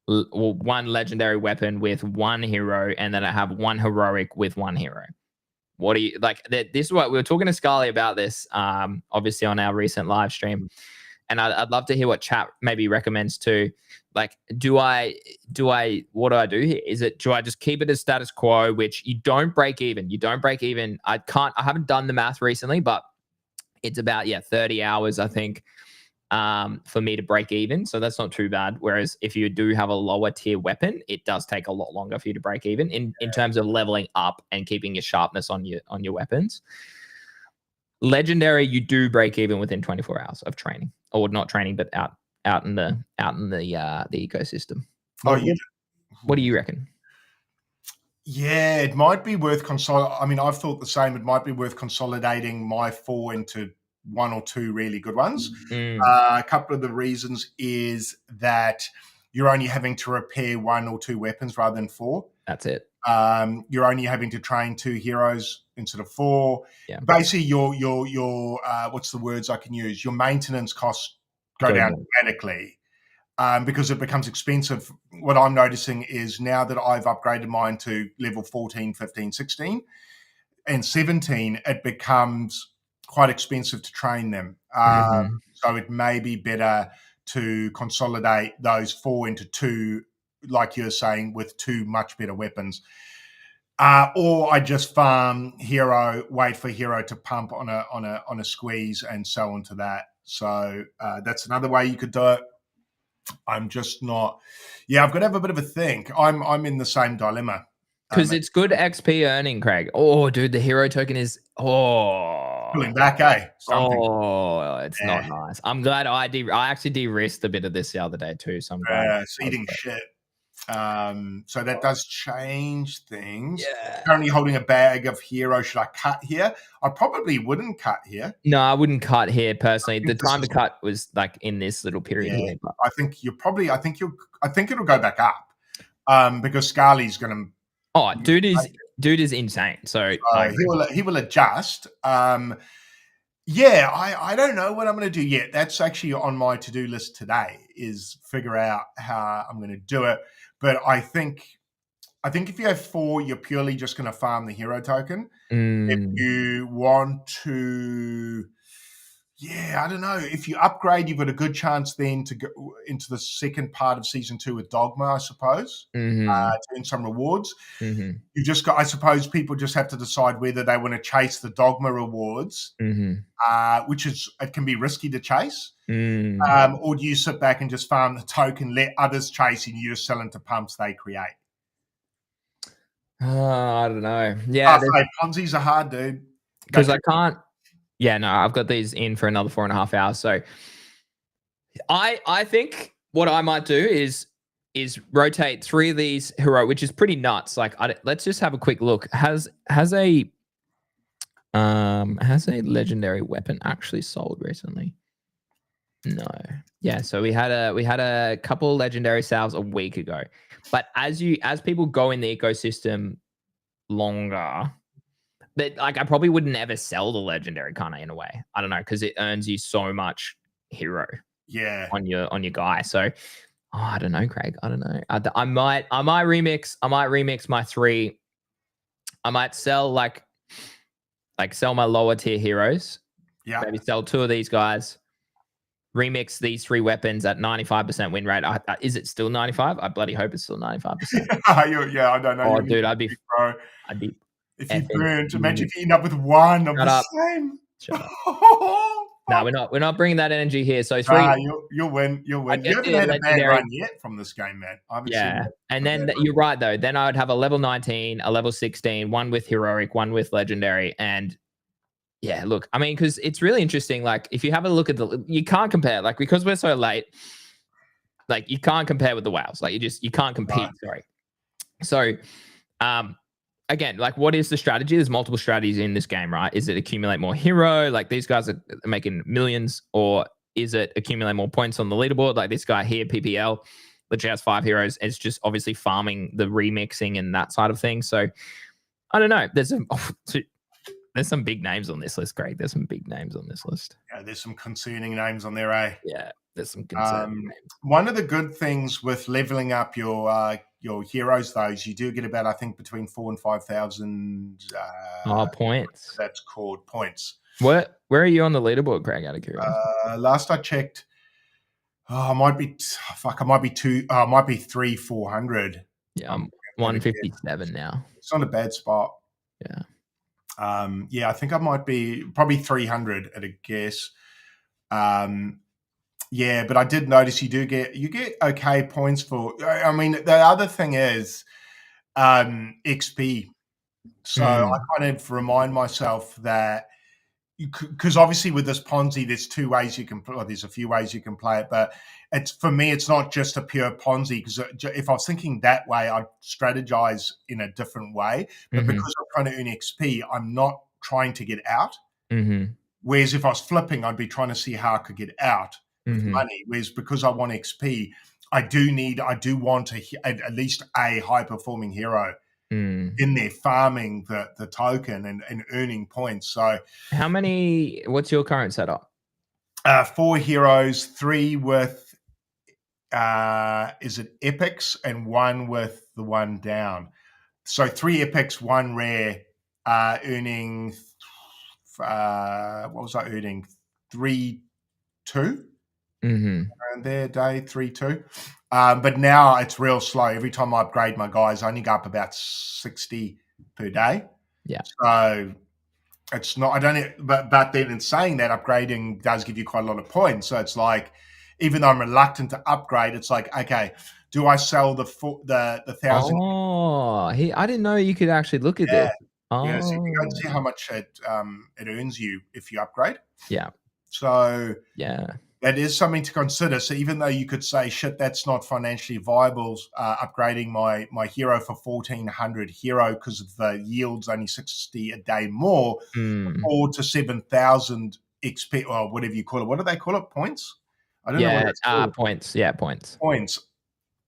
legendary weapon with 1 hero, and then I have 1 heroic with 1 hero. What do you like? This is what we were talking to Scarly about this, obviously on our recent live stream, and I'd love to hear what chat maybe recommends too. Like, what do I do here? Do I just keep it as status quo, which you don't break even? I haven't done the math recently, but it's about 30 hours, I think, for me to break even. So that's not too bad. Whereas if you do have a lower tier weapon, it does take a lot longer for you to break even in terms of leveling up and keeping your sharpness on your weapons. Legendary, you do break even within 24 hours of training, or not training, but out in the ecosystem. What do you reckon? Yeah, it might be worth consolidating. I mean, I've thought the same. It might be worth consolidating my 4 into 1 or 2 really good ones. A couple of the reasons is that you're only having to repair 1 or 2 weapons rather than 4. That's it. You're only having to train 2 heroes instead of 4. Yeah. Basically, your what's the words I can use? Your maintenance costs go down dramatically. Because it becomes expensive. What I'm noticing is now that I've upgraded mine to level 14, 15, 16, and 17, it becomes quite expensive to train them. So it may be better to consolidate those 4 into 2, like you're saying, with 2 much better weapons. Or I just farm hero, wait for hero to pump on a squeeze and sell into that. So that's another way you could do it. I'm just not. Yeah, I've got to have a bit of a think. I'm in the same dilemma because it's good XP earning, Craig. Oh, dude, the hero token is pulling back, something. Oh, it's not nice. I'm glad I actually de-risked a bit of this the other day too. So I'm glad. It's eating shit. So that does change things. Yeah. Currently holding a bag of hero. Should I cut here? I probably wouldn't cut here. No, I wouldn't cut here personally. The time to cut was like in this little period here. But I think it'll go back up. Because Scarly's gonna dude is insane. So he will adjust. Yeah, I don't know what I'm going to do yet. That's actually on my to-do list today, is figure out how I'm going to do it. But I think if you have 4, you're purely just going to farm the hero token. If you want to, I don't know. If you upgrade, you've got a good chance then to go into the second part of season 2 with Dogma, I suppose, to earn some rewards. You just got, I suppose people just have to decide whether they want to chase the Dogma rewards, which it can be risky to chase, or do you sit back and just farm the token, let others chase, and you just sell into pumps they create? I don't know. Yeah, Ponzi's are hard, dude. Because I can't. Yeah, no, I've got these in for another 4.5 hours. So I think what I might do is rotate 3 of these hero, which is pretty nuts. Like, let's just have a quick look. Has a legendary weapon actually sold recently? No. Yeah, so we had a couple legendary sales a week ago. But as people go in the ecosystem longer, but like I probably wouldn't ever sell the legendary kind of in a way. I don't know, because it earns you so much hero Yeah. on your guy. So I don't know, Craig. I don't know. I might remix my 3. I might sell sell my lower tier heroes. Yeah. Maybe sell 2 of these guys. Remix these 3 weapons at 95% win rate. Is it still 95? I bloody hope it's still 95%. Yeah, I don't know. Oh, dude, I'd be if you effing burned, imagine fuming. if you end up with one of Shut the up. same. Shut up. No, we're not bringing that energy here. So 3. You'll win. You'll I win. You get haven't the had a bad legendary. run yet from this game, man. I haven't seen Yeah. And a bad then run. you're right though. Then I would have a level 19, a level 16, one with heroic, one with legendary, and yeah, look, I mean, because it's really interesting. Like, if you have a look at you can't compare, like, because we're so late, like, you can't compare with the whales. Like, you can't compete. Right. Sorry. So, again, like, what is the strategy? There's multiple strategies in this game, right? Is it accumulate more hero? Like, these guys are making millions, or is it accumulate more points on the leaderboard? Like this guy here, PPL, which has 5 heroes. It's just obviously farming the remixing and that side of things. So, I don't know. There's some big names on this list, Greg. There's some big names on this list. Yeah, there's some concerning names on there, eh? Yeah, there's some concerning names. One of the good things with leveling up your heroes, though, is you do get about, I think, between 4,000 and 5,000. Points. That's called points. Where are you on the leaderboard, Craig? Out of curiosity. Last I checked, I might be 300-400. Yeah, I'm 157 now. It's not a bad spot. Yeah. Yeah, I think I might be probably 300 at a guess. Yeah, but I did notice you get okay points for. I mean, the other thing is XP. So I kind of remind myself that because obviously with this Ponzi, there's 2 ways you can play. Well, there's a few ways you can play it, but for me, it's not just a pure Ponzi. Because if I was thinking that way, I'd strategize in a different way. But because I'm trying to earn XP, I'm not trying to get out. Whereas if I was flipping, I'd be trying to see how I could get out with money. Whereas because I want XP, I do want at least a high performing hero in there farming the token and earning points. So what's your current setup? 4 heroes, 3 with is it epics, and 1 with the one down. So 3 epics, 1 rare, earning what was I earning? 3.2 and there day 3.2. But now it's real slow. Every time I upgrade my guys, I only go up about 60 per day. Yeah. So it's not. I don't. But then in saying that, upgrading does give you quite a lot of points. So it's like, even though I'm reluctant to upgrade, it's like, okay, do I sell the 1,000? Oh, I didn't know you could actually look at this. Yeah, so you can go and see how much it earns you if you upgrade. Yeah. So yeah, that is something to consider. So even though you could say, shit, that's not financially viable, upgrading my hero for 1,400 hero because of the yields only 60 a day more, 4 to 7,000 XP or whatever you call it. What do they call it? Points? I don't know what it's called. Points. Yeah, points. Points.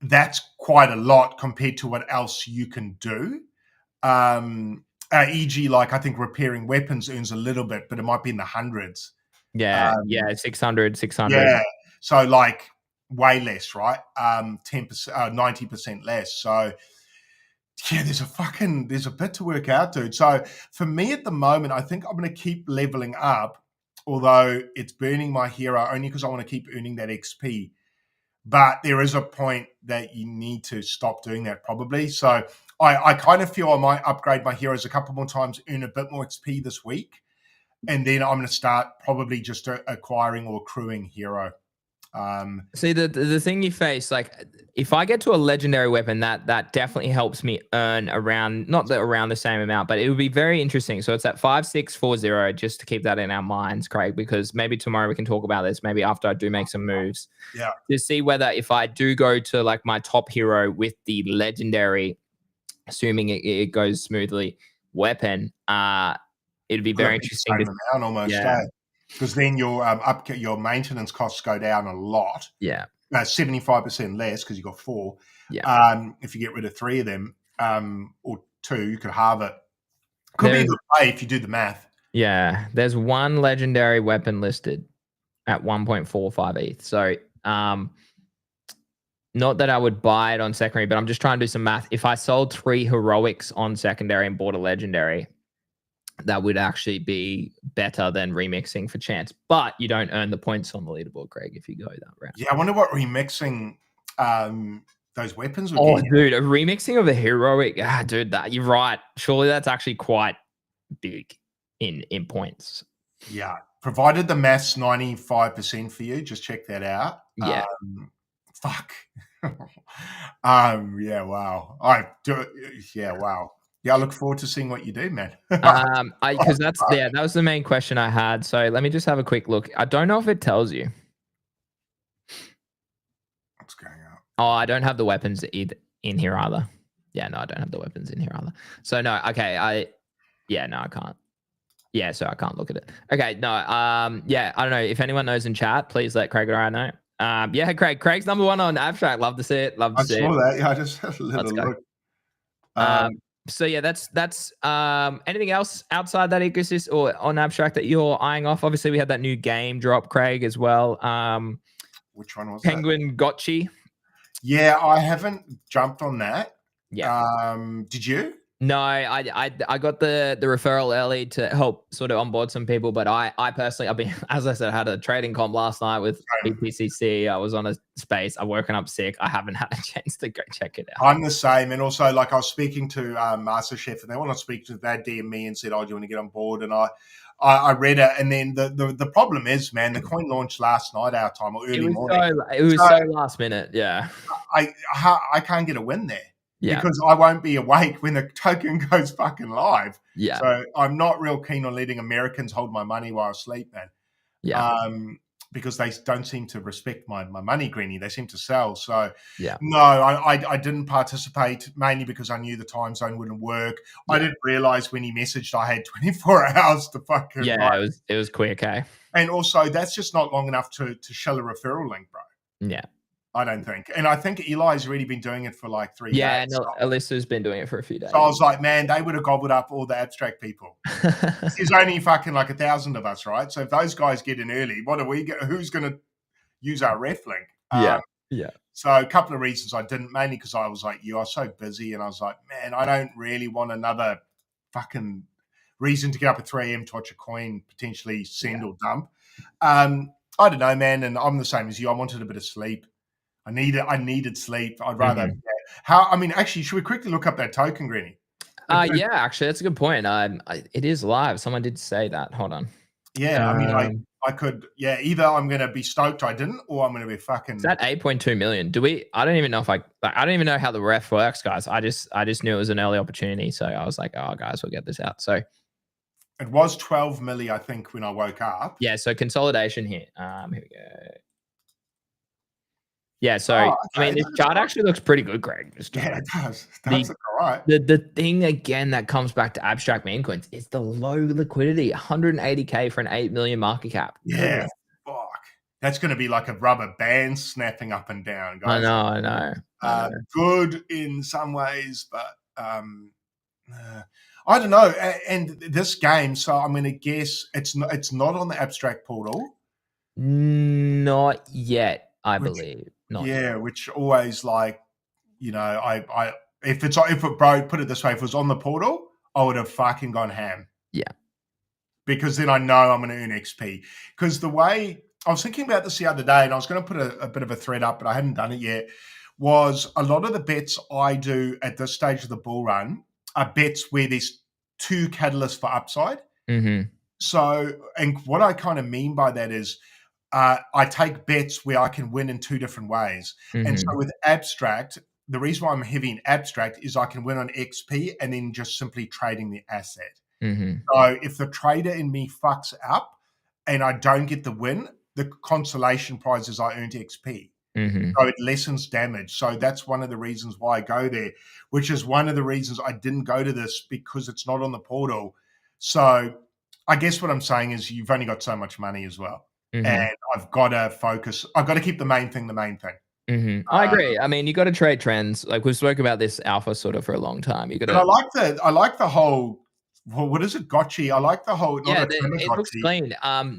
That's quite a lot compared to what else you can do. E.g., like I think repairing weapons earns a little bit, but it might be in the hundreds. Yeah, 600. Yeah, so like way less, right? 10%, 90% less. So yeah, there's a bit to work out, dude. So for me at the moment, I think I'm going to keep leveling up, although it's burning my hero only because I want to keep earning that XP. But there is a point that you need to stop doing that probably. So I kind of feel I might upgrade my heroes a couple more times, earn a bit more XP this week. And then I'm going to start probably just acquiring or accruing hero. See, the thing you face, like, if I get to a legendary weapon, that definitely helps me earn around the same amount, but it would be very interesting. So it's at 5640, just to keep that in our minds, Craig, because maybe tomorrow we can talk about this. Maybe after I do make some moves, to see whether if I do go to like my top hero with the legendary, assuming it goes smoothly, weapon, it'd be very interesting. Because then your maintenance costs go down a lot. Yeah. 75% less because you got 4. Yeah. If you get rid of 3 of them, or 2, you could halve it. Could be a good play if you do the math. Yeah. There's 1 legendary weapon listed. at 1.45 ETH. So not that I would buy it on secondary, but I'm just trying to do some math. If I sold 3 heroics on secondary and bought a legendary, that would actually be better than remixing for chance. But you don't earn the points on the leaderboard, Craig, if you go that route. Yeah, I wonder what remixing those weapons would Oh, get. dude, a remixing of a heroic. Dude, that you're right. Surely that's actually quite big in points. Yeah, provided the math's 95% for you, just check that out. Yeah. Fuck. Yeah, wow. Yeah, wow. Yeah, I look forward to seeing what you do, man. Because that was the main question I had. So let me just have a quick look. I don't know if it tells you. What's going on? Oh, I don't have the weapons in here either. Yeah, no, I don't have the weapons in here either. So no, okay, I can't. Yeah, so I can't look at it. Okay, no, yeah, I don't know. If anyone knows in chat, please let Craig or I know. Yeah, Craig's number 1 on abstract. Love to see it. I saw that. Yeah, I just had a little look. So yeah, that's anything else outside that ecosystem or on abstract that you're eyeing off? Obviously, we had that new game drop, Craig, as well. Which one was Penguin Gotchi? Yeah, I haven't jumped on that. Yeah. Did you? No, I got the referral early to help sort of onboard some people, but I personally, I've been, as I said, I had a trading comp last night with BPCC. I was on a space. I'm working up sick. I haven't had a chance to go check it out. I'm the same, and also like I was speaking to MasterChef, and they want to speak to that DM me and said, "Oh, do you want to get on board?" And I read it, and then the problem is, man, the coin launched last night our time or early morning. It was so last minute. Yeah, I can't get a win there. Yeah. Because I won't be awake when the token goes fucking live. Yeah. So I'm not real keen on letting Americans hold my money while I sleep, man. Yeah. Because they don't seem to respect my money, Greeny. They seem to sell. So yeah. No, I didn't participate mainly because I knew the time zone wouldn't work. Yeah. I didn't realize when he messaged I had 24 hours to fucking it was quick, eh? And also that's just not long enough to shell a referral link, bro. Yeah. I don't think. And I think Eli's already been doing it for like 3 days. Yeah, no, Alyssa's been doing it for a few days. So I was like, man, they would have gobbled up all the abstract people. There's only fucking like 1,000 of us, right? So if those guys get in early, what do we get? Who's going to use our ref link? Yeah. So a couple of reasons I didn't, mainly because I was like, you are so busy. And I was like, man, I don't really want another fucking reason to get up at 3 a.m. to watch a coin potentially send or dump. I don't know, man. And I'm the same as you. I wanted a bit of sleep. I needed sleep. I'd rather. Actually, should we quickly look up that token, Greeny? Yeah, actually, that's a good point. It is live. Someone did say that. Hold on. Yeah, I could. Yeah, either I'm going to be stoked I didn't, or I'm going to be fucking. It's at 8.2 million. I don't even know if I don't even know how the ref works, guys. I just knew it was an early opportunity, so I was like, oh, guys, we'll get this out. So it was 12 milli, I think, when I woke up. Yeah. So consolidation here. Here we go. Yeah, so this chart actually looks pretty good, Greg. Yeah, it does. That's all right. The thing again that comes back to abstract meme coins is the low liquidity, 180K for an 8 million market cap. Yeah, fuck. That's going to be like a rubber band snapping up and down, guys. I know. Good in some ways, but I don't know. And this game, so I'm going to guess it's not on the abstract portal. Not yet, I believe. Which always like, if it broke, put it this way, if it was on the portal, I would have fucking gone ham. Yeah. Because then I know I'm going to earn XP. Because the way I was thinking about this the other day, and I was going to put a bit of a thread up, but I hadn't done it yet, was a lot of the bets I do at this stage of the bull run are bets where there's 2 catalysts for upside. Mm-hmm. So, and what I kind of mean by that is, I take bets where I can win in 2 different ways. Mm-hmm. And so with abstract, the reason why I'm heavy in abstract is I can win on XP and then just simply trading the asset. Mm-hmm. So if the trader in me fucks up and I don't get the win, the consolation prize is I earned XP. Mm-hmm. So it lessens damage. So that's one of the reasons why I go there, which is one of the reasons I didn't go to this because it's not on the portal. So I guess what I'm saying is you've only got so much money as well. Mm-hmm. And I've got to focus. I've got to keep the main thing. Mm-hmm. I agree. You got to trade trends. Like we've spoken about this alpha sort of for a long time. You got to. I like the whole well, what is it? Gotchi. I like the whole, not Yeah, a it looks Tamagotchi. clean.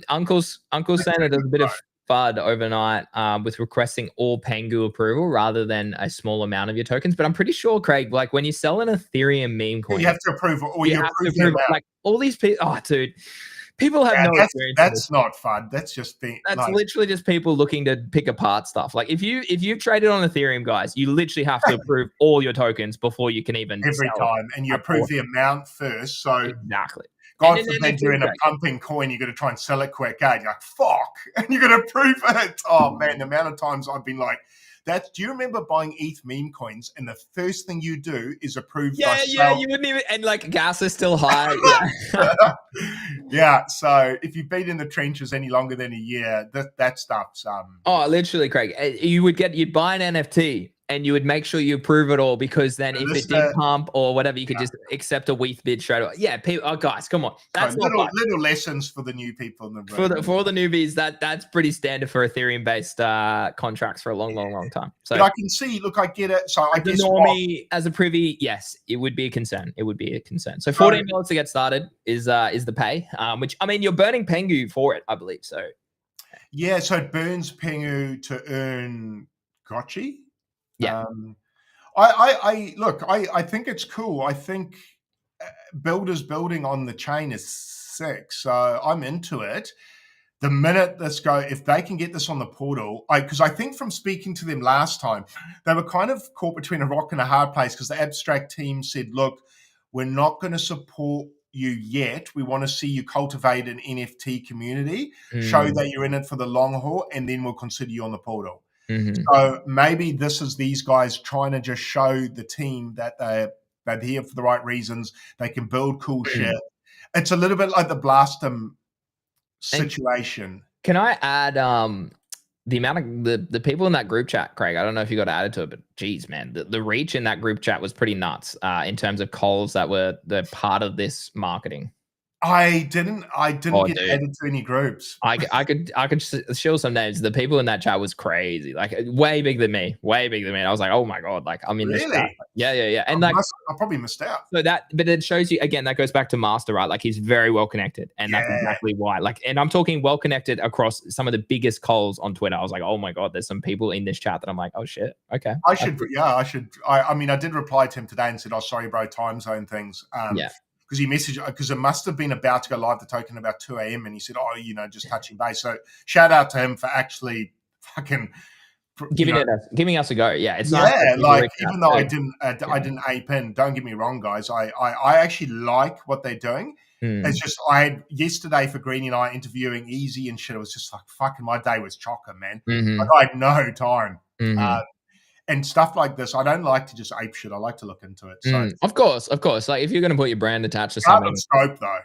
Uncle's saying that there's a bit of FUD overnight with requesting all Pengu approval rather than a small amount of your tokens. But I'm pretty sure, Craig, like when you sell an Ethereum meme Yeah, coin, you have to approve, or you you have to approve the approve amount. like all these people. Oh, dude, people have Yeah, no experience. that's not fun. That's just being That's like, literally just people looking to pick apart stuff. Like if you've traded on Ethereum, guys, you literally have to approve all your tokens before you can even every sell time, and you a approve the amount first. So exactly. And God then forbid you're in a NFT, pumping coin, you're going to try and sell it quick. You're like, fuck, and you're going to approve it. Oh man, the amount of times I've been like, that. Do you remember buying ETH meme coins, and the first thing you do is approve? yeah, you wouldn't even, and like gas is still high. Yeah. Yeah. So if you've been in the trenches any longer than a year, that stuff's Oh, literally, Craig. You'd buy an NFT and you would make sure you approve it all, because then if it did pump or whatever, you could just accept a WETH bid straight away. Yeah, people. Oh, guys, come on. That's little lessons for the new people in the room. For all the newbies. That's pretty standard for Ethereum based contracts for a long time. So but I can see. Look, I get it. So I guess normie as a privy, yes, it would be a concern. It would be a concern. So $14 to get started is the pay. Which I mean, you're burning Pengu for it, I believe. So yeah, so it burns Pengu to earn Gotchi. Yeah. I think it's cool. I think builders building on the chain is sick. So I'm into it. The minute if they can get this on the portal, because I think from speaking to them last time, they were kind of caught between a rock and a hard place, because the abstract team said, look, we're not going to support you yet. We want to see you cultivate an NFT community, show that you're in it for the long haul, and then we'll consider you on the portal. So maybe this is these guys trying to just show the team that they're here for the right reasons. They can build cool shit. It's a little bit like the Blastem situation. And can I add the amount of the people in that group chat, Craig? I don't know if you got added to it, but geez, man, the reach in that group chat was pretty nuts in terms of calls that were the part of this marketing. I didn't get added to any groups. I could show some names. The people in that chat was crazy, like way bigger than me. I was like, oh my God, like I'm in this chat. Yeah. And I probably missed out. So but it shows you again, that goes back to Master, right? Like he's very well connected, and that's exactly why. Like, and I'm talking well connected across some of the biggest calls on Twitter. I was like, oh my God, there's some people in this chat that I'm like, oh shit, okay. I should. I mean, I did reply to him today and said, oh, sorry, bro, time zone things. Because he messaged, because it must have been about to go live the token about 2 a.m. and he said, oh, just touching base. So shout out to him for actually fucking giving us a go. Yeah, it's nice. Like even though I didn't ape in, don't get me wrong, guys. I actually like what they're doing. It's just I had yesterday for Greeny and I interviewing Easy and shit. It was just like fucking my day was chocker, man. Like I had no time. And stuff like this, I don't like to just ape shit. I like to look into it. So of course. Like if you're going to put your brand attached to something, scope though.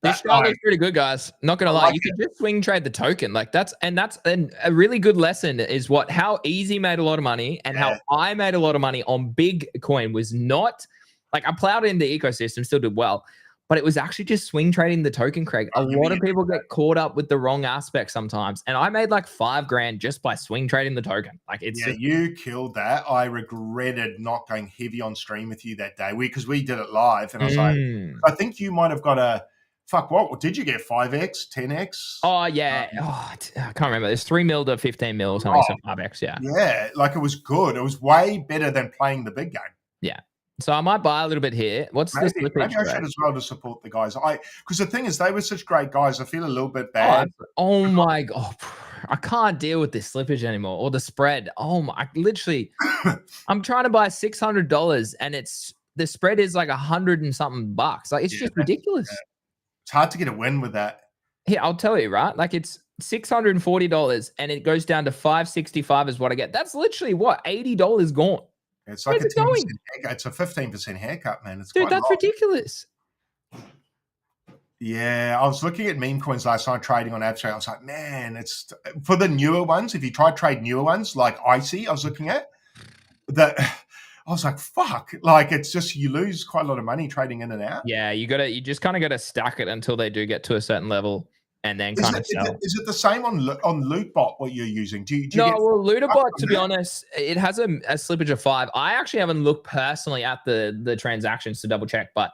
This chart looks pretty good, guys. Not gonna lie, you could just swing trade the token. Like that's a really good lesson is how Easy made a lot of money and how I made a lot of money on big coin was not like I plowed in the ecosystem, still did well. But it was actually just swing trading the token, Craig. A lot of people get caught up with the wrong aspect sometimes. And I made like $5,000 just by swing trading the token. Like you killed that. I regretted not going heavy on stream with you that day. Because we did it live. And I was like, I think you might have got a what did you get? 5x, 10x? Oh yeah. I can't remember. There's 3 mil to 15 mil, something, so 5x, yeah. Yeah, like it was good. It was way better than playing the big game. Yeah. So I might buy a little bit here. What's this? Maybe I should as well to support the guys. Because the thing is, they were such great guys. I feel a little bit bad. Oh my God. I can't deal with this slippage anymore or the spread. Oh my, literally, I'm trying to buy $600 and the spread is like $100 and something bucks. Like it's just ridiculous. It's hard to get a win with that. Yeah, I'll tell you, right? Like it's $640 and it goes down to $565 is what I get. That's literally what $80 gone. It's like a 10% haircut. It's a 15% haircut, man. It's dude, that's ridiculous. Yeah, I was looking at meme coins last night trading on Abstract. I was like, man, it's for the newer ones. If you try to trade newer ones like Icy, I was looking at that. I was like, fuck. Like it's just you lose quite a lot of money trading in and out. Yeah, you just kind of got to stack it until they do get to a certain level. And then kind of sell. Is it the same on Lootbot what you're using? Do you no, well, Lootbot, to be honest, it has a slippage of 5. I actually haven't looked personally at the transactions to double check, but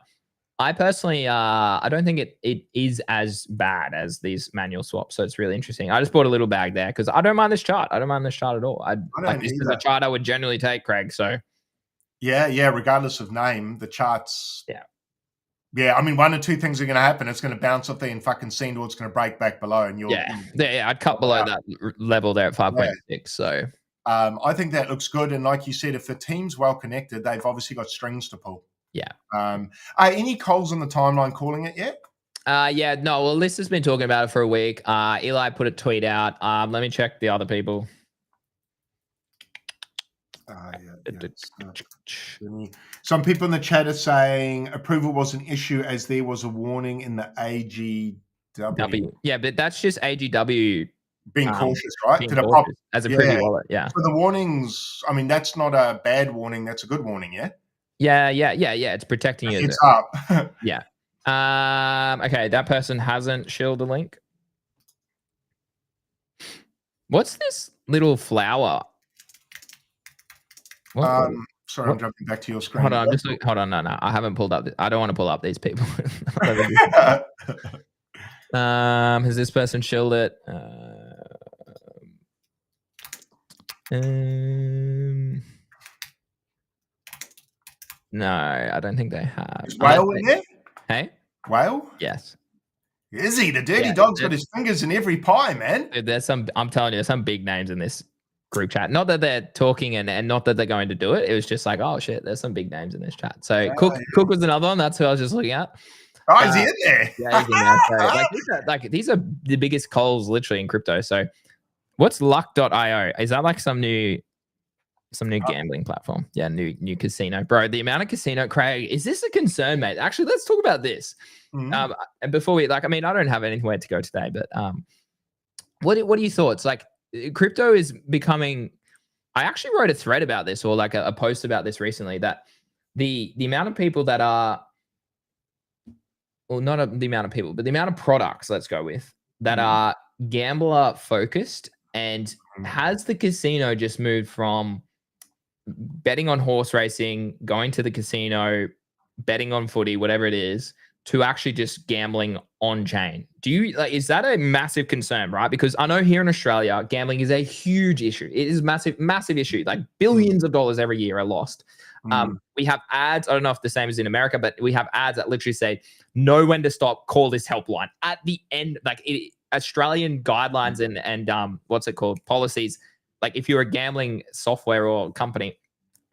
I personally, I don't think it is as bad as these manual swaps. So it's really interesting. I just bought a little bag there because I don't mind this chart. I don't mind this chart at all. I don't This is either. a chart I would generally take, Craig. So Yeah. Regardless of name, the charts. yeah. Yeah, I mean, one or two things are going to happen. It's going to bounce off there and fucking seen, or it's going to break back below, and you'll I'd cut below that level there at 5.6. So I think that looks good. And like you said, if the team's well connected, they've obviously got strings to pull. Yeah. Any calls on the timeline calling it yet? No. Well, Liz has been talking about it for a week. Eli put a tweet out. Let me check the other people. Some people in the chat are saying approval was an issue as there was a warning in the AGW. Yeah, but that's just AGW being cautious, right? As a preview wallet, yeah. So the warnings, I mean, that's not a bad warning. That's a good warning, yeah? Yeah. It's protecting you. It's up. Yeah. Okay, that person hasn't shilled the link. What's this little flower? Sorry, I'm jumping back to your screen. Hold on, hold on. No, I haven't pulled up. I don't want to pull up these people. Has this person shilled it? No, I don't think they have. Is Whale in there? Hey? Whale? Yes. Is he? The dirty dog's got his fingers in every pie, man. Dude, I'm telling you, there's some big names in this group chat. Not that they're talking and not that they're going to do it. It was just like, oh shit, there's some big names in this chat. So Cook was another one. That's who I was just looking at. Oh, is he in there? Yeah, he's in there. So, these are the biggest calls literally in crypto. So what's luck.io? Is that like some new gambling platform? Yeah, new casino. Bro, the amount of casino, Craig, is this a concern, mate? Actually, let's talk about this. And before we I don't have anywhere to go today, but what are your thoughts? Like, crypto is becoming, I actually wrote a thread about this, or like a post about this recently, that the amount of people that are, well, not the amount of people, but the amount of products, let's go with, that are gambler focused, and has the casino just moved from betting on horse racing, going to the casino, betting on footy, whatever it is, to actually just gambling on chain? Do you is that a massive concern, right? Because I know here in Australia, gambling is a huge issue. It is massive issue. Like billions of dollars every year are lost. We have ads. I don't know if the same as in America, but we have ads that literally say, know when to stop, call this helpline. At the end, like Australian guidelines and what's it called? Policies. Like if you're a gambling software or company,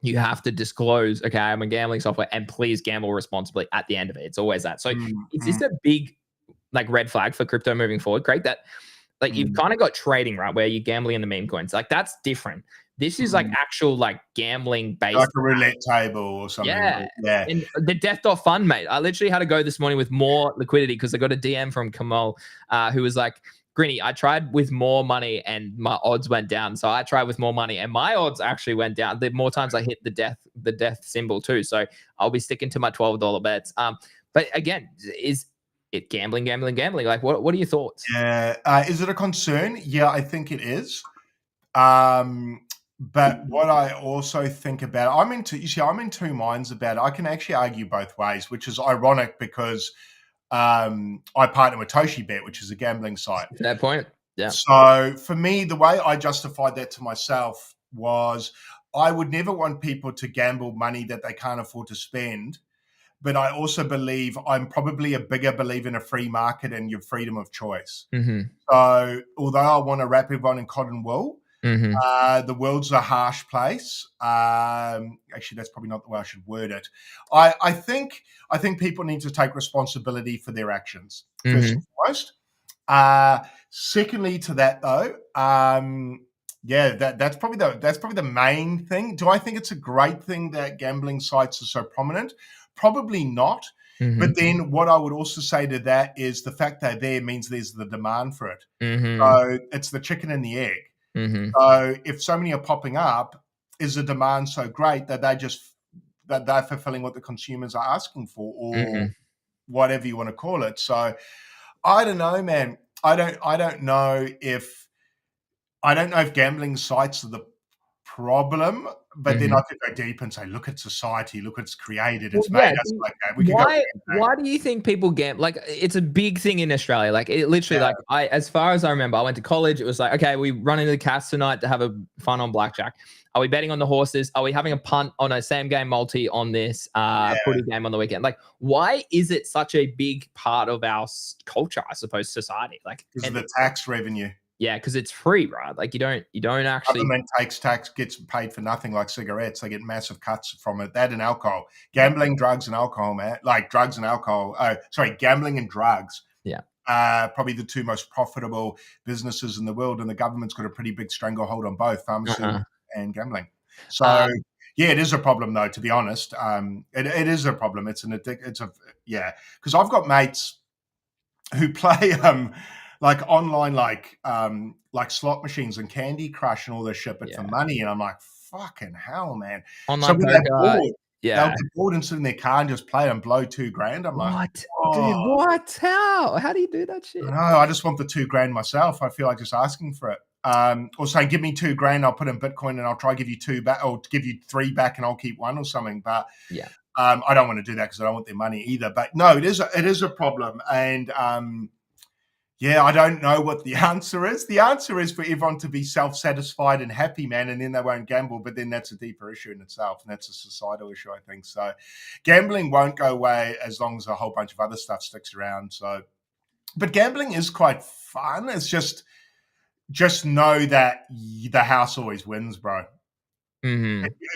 you have to disclose, okay, I'm a gambling software and please gamble responsibly at the end of it. It's always that. So is this a big like red flag for crypto moving forward, Craig? That like you've kind of got trading, right, where you're gambling in the meme coins. Like that's different. This is like actual like gambling based, like a roulette table or something. Yeah. And the death.fund, mate. I literally had to go this morning with more liquidity because I got a DM from Kamal who was like, Grinny, I tried with more money and my odds went down. So I tried with more money and my odds actually went down. The more times I hit the death symbol too. So I'll be sticking to my $12 bets. But again, is it gambling? Like, what are your thoughts? Yeah. Is it a concern? Yeah, I think it is. But what I also think about, I'm in two minds about it. I can actually argue both ways, which is ironic because I partner with ToshiBet, which is a gambling site. That point. Yeah. So for me, the way I justified that to myself was I would never want people to gamble money that they can't afford to spend. But I also believe I'm probably a bigger believer in a free market and your freedom of choice. So although I want to wrap everyone in cotton wool, the world's a harsh place. Actually, that's probably not the way I should word it. I think people need to take responsibility for their actions first and foremost. Secondly, to that though, that's probably the main thing. Do I think it's a great thing that gambling sites are so prominent? Probably not. But then what I would also say to that is the fact they're there means there's the demand for it. So it's the chicken and the egg. So if so many are popping up, is the demand so great that they're fulfilling what the consumers are asking for, or whatever you want to call it? So I don't know, man. I don't know if gambling sites are the problem, but then I could go deep and say, look at society, look what's created. It's Well, made yeah. us like that. We could go. Why do you think people gamble? Like, it's a big thing in Australia. Like, it literally, Yeah. like, as far as I remember, I went to college. It was like, okay, we run into the cast tonight to have a fun on blackjack. Are we betting on the horses? Are we having a punt on a same game multi on this footy game on the weekend? Like, why is it such a big part of our culture, I suppose, society? Like, because of the tax revenue. Yeah, because it's free, right? Like, you don't actually. Government takes tax, gets paid for nothing, like cigarettes. They get massive cuts from it. That and alcohol, gambling, drugs, and alcohol, man. Like drugs and alcohol. Gambling and drugs. Yeah. Probably the two most profitable businesses in the world, and the government's got a pretty big stranglehold on both pharmacy and gambling. So yeah, it is a problem, though. To be honest, it is a problem. It's because I've got mates who play like online, like slot machines and Candy Crush and all this shit, but for money. And I'm like, fucking hell, man. Online so poker, they'll get bored and sit in their car and just play and blow $2,000. I'm like, dude, what? How do you do that shit? No, I just want the $2,000 myself. I feel like just asking for it. Or say, give me $2,000, I'll put in Bitcoin and I'll try to give you 2 back, or give you 3 back and I'll keep 1 or something. But I don't want to do that because I don't want their money either. But no, it is a problem. And I don't know what the answer is. The answer is for everyone to be self-satisfied and happy, man, and then they won't gamble. But then that's a deeper issue in itself, and that's a societal issue, I think. So gambling won't go away as long as a whole bunch of other stuff sticks around. So, but gambling is quite fun. It's just know that the house always wins, bro.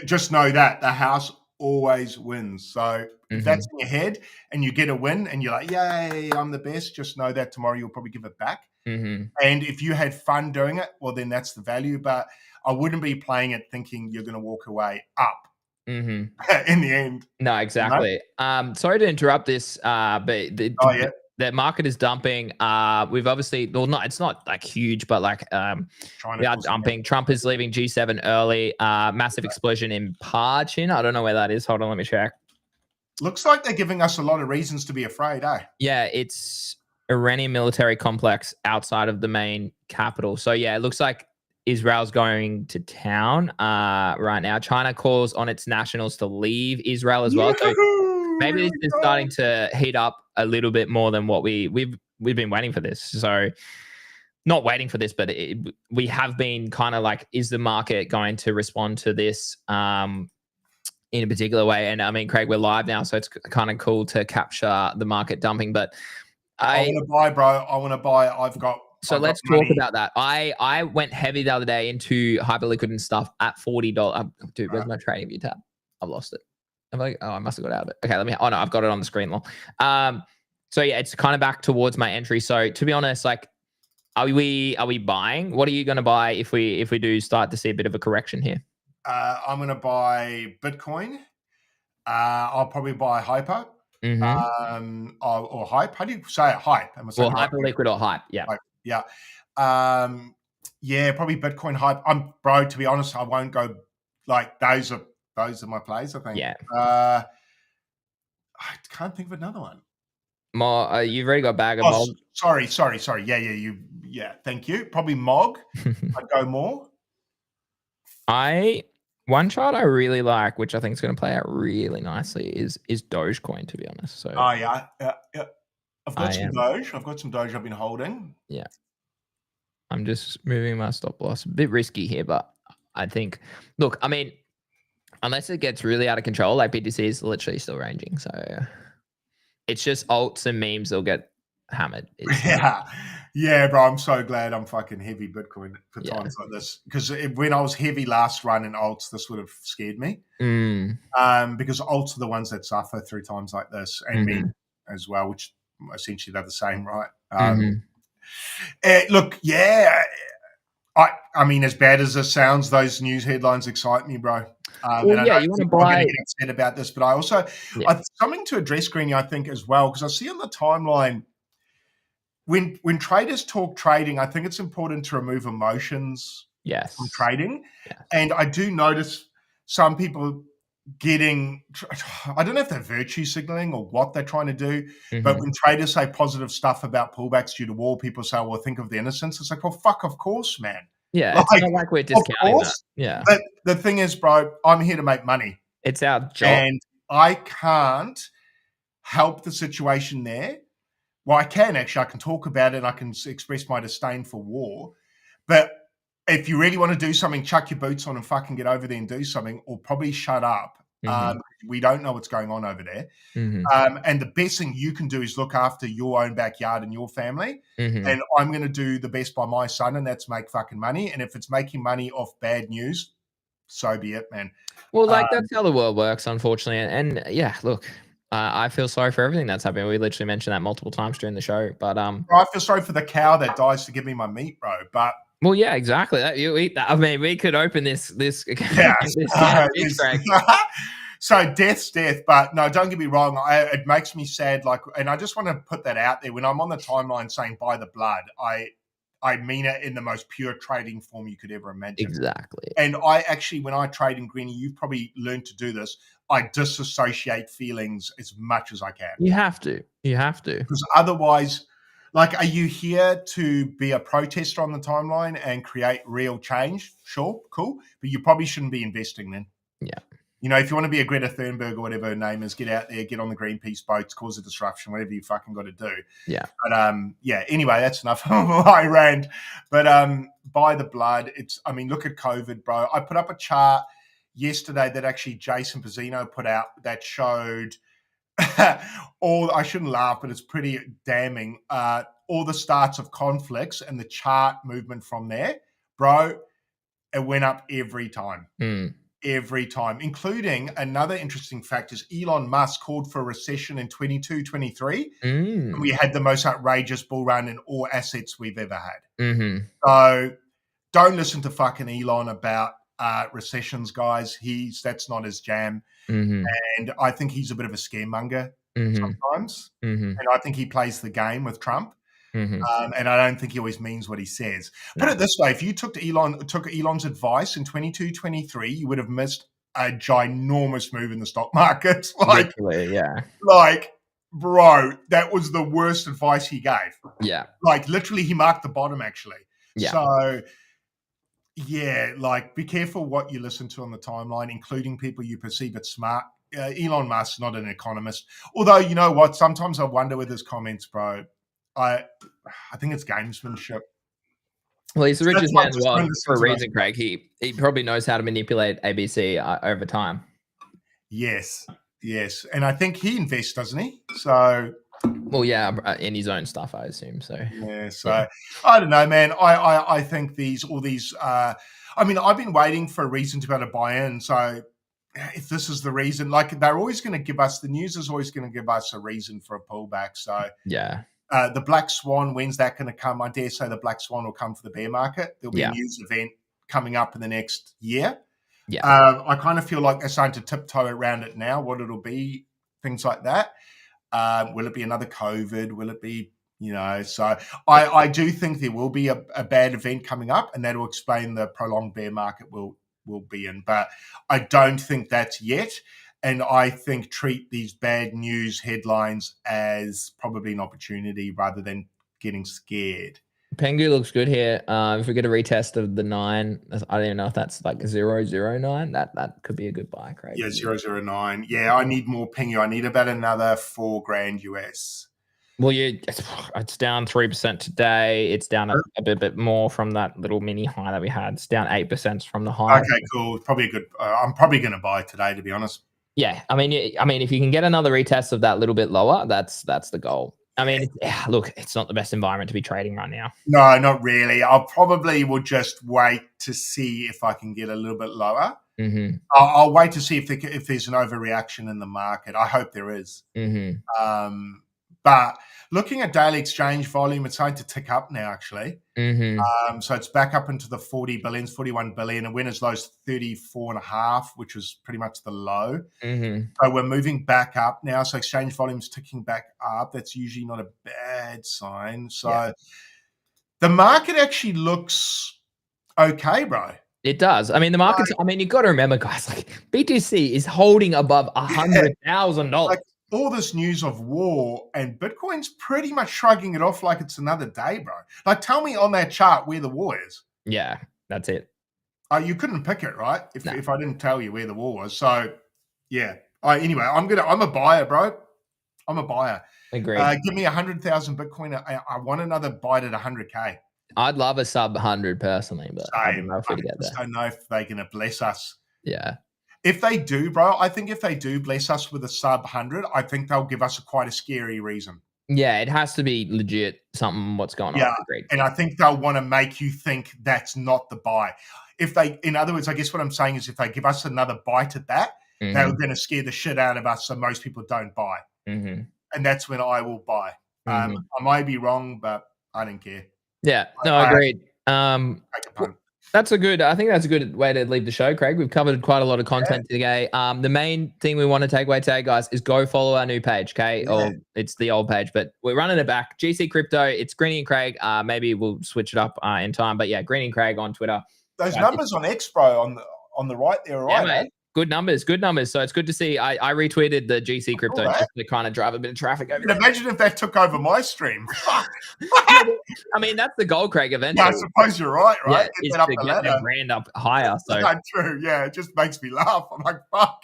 Just know that the house always wins. So if that's in your head and you get a win and you're like, yay, I'm the best, just know that tomorrow you'll probably give it back. And if you had fun doing it, well, then that's the value. But I wouldn't be playing it thinking you're going to walk away up in the end. No, exactly. Sorry to interrupt this, but the market is dumping. We've obviously, it's not like huge, but like we are dumping. Trump is leaving G7 early. Massive explosion in Parchin. I don't know where that is. Hold on, let me check. Looks like they're giving us a lot of reasons to be afraid, eh? Yeah, it's Iranian military complex outside of the main capital. So yeah, it looks like Israel's going to town right now. China calls on its nationals to leave Israel as well. So maybe this is starting to heat up a little bit more than what we've been waiting for this. So not waiting for this, but we have been kind of like, is the market going to respond to this in a particular way? And I mean, Craig, we're live now, so it's kind of cool to capture the market dumping. But I want to buy, bro. I want to buy. Let's talk about that. I went heavy the other day into Hyperliquid and stuff at $40. Dude, where's my trading view tab? I've lost it. I'm like, I must have got out of it. Okay, no, I've got it on the screen. So yeah, it's kind of back towards my entry. So to be honest, like, are we buying? What are you going to buy if we do start to see a bit of a correction here? I'm going to buy Bitcoin. I'll probably buy Hyper. Or Hype. How do you say it? Hype. Hyperliquid or Hype. Yeah. Hype. Yeah. Probably Bitcoin, Hype. Bro, to be honest, I won't go like those are my plays, I think. Yeah. I can't think of another one. You've already got a bag of MOG. Sorry. Yeah, thank you. Probably MOG. I'd go more. One chart I really like, which I think is going to play out really nicely, is Dogecoin, to be honest. So yeah. I've got some Doge. I've been holding. Yeah. I'm just moving my stop loss. A bit risky here, but I think, look, I mean, unless it gets really out of control, like BTC is literally still ranging. So it's just alts and memes that'll get hammered. Yeah, bro. I'm so glad I'm fucking heavy Bitcoin for times like this. Because when I was heavy last run in alts, this would have scared me. Because alts are the ones that suffer through times like this, and me as well, which essentially they're the same, right? Look, yeah. I mean, as bad as this sounds, those news headlines excite me, bro. You want to buy. Get upset about this, but I also something to address, Greeny, I think as well, because I see on the timeline when traders talk trading, I think it's important to remove emotions from trading, and I do notice some people getting, I don't know if they're virtue signaling or what they're trying to do, but when traders say positive stuff about pullbacks due to war, people say, well, think of the innocence. It's like, well, fuck, of course, man. Yeah, it's not like we're Of discounting that. course, Yeah, but the thing is, bro, I'm here to make money, it's our job. and I can't help the situation there. Well, I can actually. I can talk about it, and I can express my disdain for war. But if you really want to do something, chuck your boots on and fucking get over there and do something, or probably shut up. We don't know what's going on over there. And the best thing you can do is look after your own backyard and your family. And I'm going to do the best by my son, and that's make fucking money. And if it's making money off bad news, so be it, man. Well, like that's how the world works, unfortunately. And yeah, look, I feel sorry for everything that's happening. We literally mentioned that multiple times during the show. But I feel sorry for the cow that dies to give me my meat, bro. But well, yeah, exactly. You eat that. I mean, we could open this yeah. Greg. So death's death, but no, don't get me wrong. It makes me sad. Like, and I just want to put that out there. When I'm on the timeline saying buy the blood, I mean it in the most pure trading form you could ever imagine. Exactly. And I actually, when I trade in Greenie, you've probably learned to do this. I disassociate feelings as much as I can. You have to. You have to. Because otherwise, like, are you here to be a protester on the timeline and create real change? Sure, cool. But you probably shouldn't be investing then. Yeah. You know, if you want to be a Greta Thunberg or whatever her name is, get out there, get on the Greenpeace boats, cause a disruption, whatever you fucking got to do. Yeah. But yeah, anyway, that's enough of my rant. But buy the blood. I mean, look at COVID, bro. I put up a chart yesterday that actually Jason Pizzino put out that showed I shouldn't laugh, but it's pretty damning. All the starts of conflicts and the chart movement from there, bro, it went up every time. Every time, including another interesting fact is Elon Musk called for a recession in 22, 23. And we had the most outrageous bull run in all assets we've ever had. So don't listen to fucking Elon about recessions, guys. That's not his jam. And I think he's a bit of a scaremonger sometimes. And I think he plays the game with Trump. And I don't think he always means what he says. Put it this way, if you took Elon's advice in 22, 23, you would have missed a ginormous move in the stock market. Literally, yeah. Like, bro, that was the worst advice he gave. Yeah. Like, literally, he marked the bottom, actually. Yeah. So, yeah, like, be careful what you listen to on the timeline, including people you perceive as smart. Elon Musk's not an economist. Although, you know what? Sometimes I wonder with his comments, bro. I think it's gamesmanship. Well, he's the richest man in the world for a reason, Craig. He probably knows how to manipulate ABC over time. Yes. And I think he invests, doesn't he? So, well, yeah, in his own stuff, I assume. So, yeah. So, I don't know, man. I think all these. I mean, I've been waiting for a reason to be able to buy in. So, if this is the reason, like they're always going to give us, the news is always going to give us a reason for a pullback. So, yeah. The Black Swan, when's that going to come? I dare say the Black Swan will come for the bear market. There'll be a news event coming up in the next year. Yeah. I kind of feel like they're starting to tiptoe around it now, what it'll be, things like that. Will it be another COVID? Will it be, so I do think there will be a bad event coming up, and that will explain the prolonged bear market will be in. But I don't think that's yet. And I think treat these bad news headlines as probably an opportunity rather than getting scared. PENGU looks good here. If we get a retest of the 9, I don't even know if that's like 009. That could be a good buy, Craig. Yeah, 009. Yeah, I need more PENGU. I need about another $4,000 US. Well, it's down 3% today. It's down a bit more from that little mini high that we had. It's down 8% from the high. Okay, cool. Probably a good. I'm probably going to buy today, to be honest. Yeah, I mean, if you can get another retest of that little bit lower, that's the goal. I mean, look, it's not the best environment to be trading right now. No, not really. I probably will just wait to see if I can get a little bit lower. I'll wait to see if there's an overreaction in the market. I hope there is. But looking at daily exchange volume, it's starting to tick up now, actually. So it's back up into the 40 billions, 41 billion, and went as low as 34.5, which was pretty much the low. So we're moving back up now. So exchange volume's ticking back up. That's usually not a bad sign. So the market actually looks okay, bro. It does. I mean, the market's, you've got to remember, guys, like BTC is holding above $100,000. Like, all this news of war, and Bitcoin's pretty much shrugging it off like it's another day, bro. Like, tell me on that chart where the war is. Yeah. That's it. You couldn't pick it, right? If I didn't tell you where the wall was. So yeah. Anyway, I'm a buyer, bro. I'm a buyer. Agreed. Give me 100,000 Bitcoin. I want another bite at 100K. I'd love a sub 100 personally, but I don't know if we'd get there. I don't know if they're going to bless us. Yeah. If they do, bro, I think if they do bless us with a sub 100, I think they'll give us quite a scary reason. Yeah, it has to be legit something what's going on. Yeah, and I think they'll want to make you think that's not the buy. In other words, I guess what I'm saying is if they give us another bite at that, they're going to scare the shit out of us so most people don't buy. And that's when I will buy. I might be wrong, but I don't care. Yeah, no, agreed. I think that's a good way to leave the show, Craig. We've covered quite a lot of content today. The main thing we want to take away today, guys, is go follow our new page, okay? Yeah. Or it's the old page, but we're running it back. GC Crypto, it's Greeny and Craig. Maybe we'll switch it up in time, but yeah, Greeny and Craig on Twitter. Those numbers on X, bro, on the right there, right? Yeah, mate. Good numbers. So it's good to see. I retweeted the GC Crypto just to kind of drive a bit of traffic over. Imagine if that took over my stream. I mean, that's the goal, Craig, eventually. Yeah, I suppose you're right? Yeah, get that up the ladder. The brand up higher. So that's true. Yeah, it just makes me laugh. I'm like, fuck.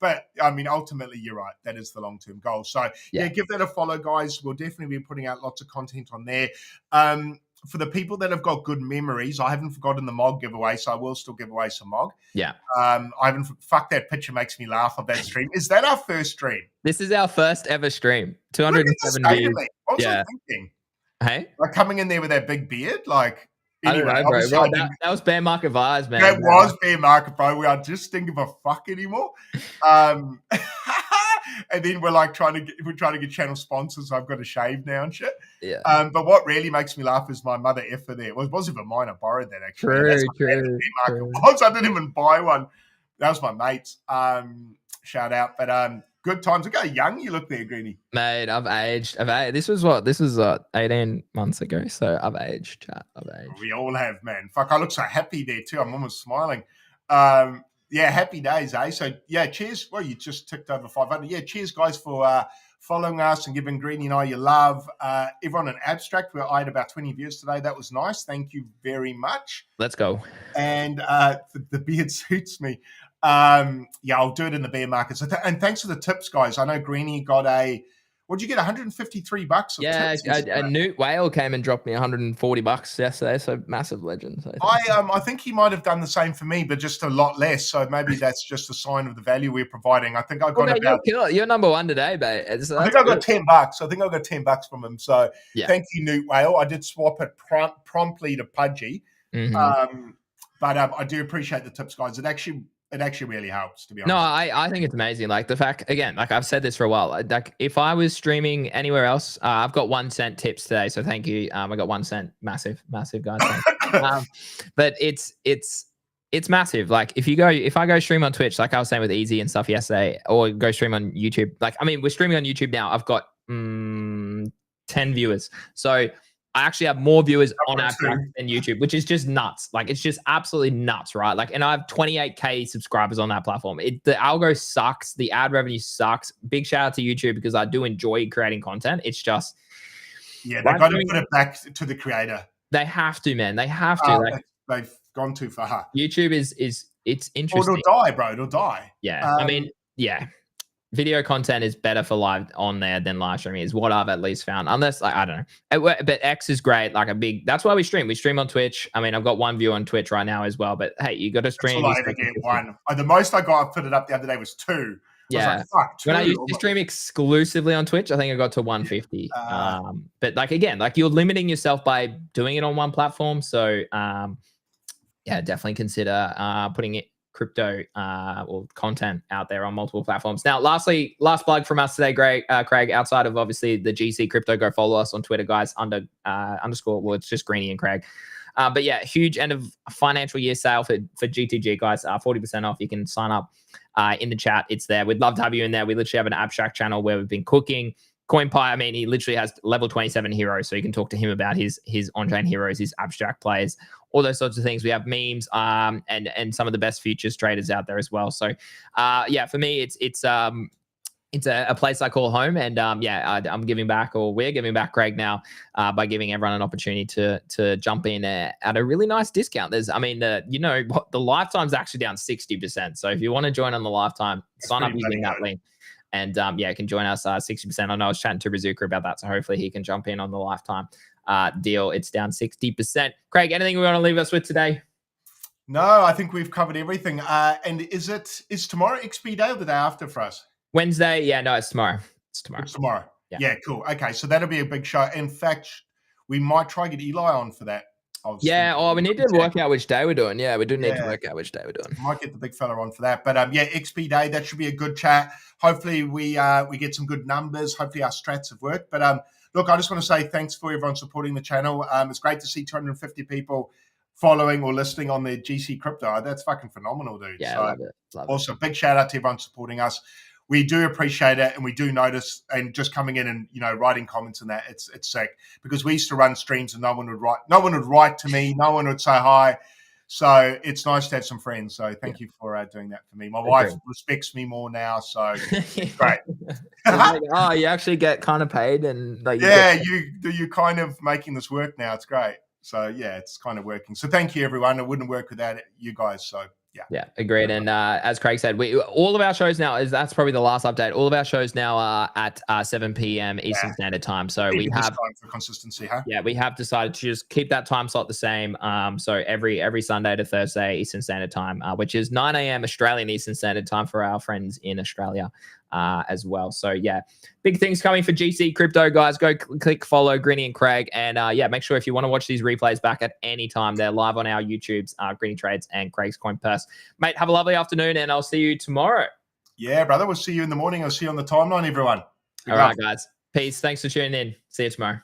But I mean, ultimately, you're right. That is the long-term goal. So yeah, give that a follow, guys. We'll definitely be putting out lots of content on there. For the people that have got good memories, I haven't forgotten the MOG giveaway, so I will still give away some MOG. Yeah. I haven't. Fuck, that picture makes me laugh of that stream. Is that our first stream? This is our first ever stream. 207 views. What was I thinking? Hey? Like coming in there with that big beard? Like, anyway, I don't know, bro. That was bear market vibes, man. That was bear market, bro. We are just thinking of a fuck anymore. And then we're trying to get channel sponsors. So I've got to shave now and shit. Yeah. But what really makes me laugh is my mother effer there. Well, it wasn't even mine. I borrowed that actually. True. I didn't even buy one. That was my mate's. Shout out. But good times. Look how young you look there, Greeny. Mate, I've aged. This was 18 months ago. So I've aged, chat. We all have, man. Fuck, I look so happy there too. I'm almost smiling. Yeah, happy days, eh? So, yeah, cheers. Well, you just ticked over 500. Yeah, cheers, guys, for following us and giving Greeny and I your love. Everyone in Abstract, I had about 20 views today. That was nice. Thank you very much. Let's go. And the beard suits me. Yeah, I'll do it in the bear market. And thanks for the tips, guys. I know Greeny got what'd you get, $153? Yeah, a Newt Whale came and dropped me $140 yesterday, so massive legend. So I think he might have done the same for me, but just a lot less. So maybe that's just a sign of the value we're providing. I think I got you're number one today, mate. I think I got $10. I think I got $10 from him. So thank you, Newt Whale. I did swap it promptly to Pudgy. But I do appreciate the tips, guys. It actually really helps, to be honest. No, I think it's amazing. Like the fact, again, like I've said this for a while, like if I was streaming anywhere else, I've got 1 cent tips today. So thank you. I got 1 cent. Massive, guys. But it's massive. Like if I go stream on Twitch, like I was saying with Easy and stuff yesterday, or go stream on YouTube, like, I mean, we're streaming on YouTube now. I've got 10 viewers. So I actually have more viewers on Abstract than YouTube, which is just nuts. Like, it's just absolutely nuts, right? Like, and I have 28K subscribers on that platform. The algo sucks. The ad revenue sucks. Big shout out to YouTube because I do enjoy creating content. It's just... Yeah, they've got to put it back to the creator. They have to, man. They have to. They've gone too far. YouTube it's interesting. Or it'll die, bro. It'll die. Yeah. I mean, yeah. Video content is better for live on there than live streaming is what I've at least found. Unless, like, I don't know. But X is great. Like that's why we stream. We stream on Twitch. I mean, I've got 1 view on Twitch right now as well. But hey, you got to stream. I ever get 1. The most I got, I put it up the other day, was 2. Yeah. Like, fuck, 2. When I used to stream exclusively on Twitch, I think I got to 150. But like, again, like you're limiting yourself by doing it on one platform. So yeah, definitely consider putting it crypto or content out there on multiple platforms. Now, last plug from us today, Craig, outside of obviously the GC Crypto, go follow us on Twitter, guys, underscore, well, it's just Greeny and Craig. But yeah, huge end of financial year sale for GTG, guys, 40% off. You can sign up in the chat. It's there. We'd love to have you in there. We literally have an Abstract channel where we've been cooking. CoinPie, I mean, he literally has level 27 heroes, so you can talk to him about his on-chain heroes, his Abstract plays, all those sorts of things. We have memes and some of the best futures traders out there as well. So yeah, for me, it's It's a place I call home, and I'm giving back, or we're giving back, Craig, now by giving everyone an opportunity to jump in at a really nice discount. The lifetime's actually down 60%. So if you want to join on the lifetime, sign up using that link, and you can join us 60%. I know I was chatting to Rizuka about that, so hopefully he can jump in on the lifetime deal. It's down 60%. Craig, anything we want to leave us with today? No, I think we've covered everything. And is tomorrow XP Day or the day after for us? Wednesday? Yeah, no, it's tomorrow. It's tomorrow. Yeah, cool. Okay, so that'll be a big show. In fact, we might try to get Eli on for that. We need to work out which day we're doing. Yeah, we do need to work out which day we're doing. Might get the big fella on for that. But XP Day, that should be a good chat. Hopefully we get some good numbers. Hopefully our strats have worked. But look, I just want to say thanks for everyone supporting the channel. It's great to see 250 people following or listening on the GC Crypto. That's fucking phenomenal, dude. Yeah, so, I love it. Also, big shout out to everyone supporting us. We do appreciate it, and we do notice, and just coming in and writing comments and that, it's sick, because we used to run streams and no one would write to me, no one would say hi. So it's nice to have some friends. So thank you for doing that for me. My wife respects me more now, so it's great. You actually get kind of paid, and you kind of making this work now. It's great. So yeah, it's kind of working. So thank you, everyone. It wouldn't work without you guys. So. Yeah, agreed. And as Craig said, all of our shows now that's probably the last update. All of our shows now are at 7 p.m. Eastern Standard Time. So we have time for consistency, huh? Yeah, we have decided to just keep that time slot the same. So every Sunday to Thursday Eastern Standard Time, which is 9 a.m. Australian Eastern Standard Time for our friends in Australia as well. So yeah, big things coming for GC Crypto, guys. Go click follow Grinny and Craig, and make sure if you want to watch these replays back at any time, they're live on our YouTubes, Grinny Trades and Craig's Coin Purse. Mate, have a lovely afternoon, and I'll see you tomorrow. Yeah, brother, we'll see you in the morning. I'll see you on the timeline, everyone. All right, guys. Peace. Thanks for tuning in. See you tomorrow.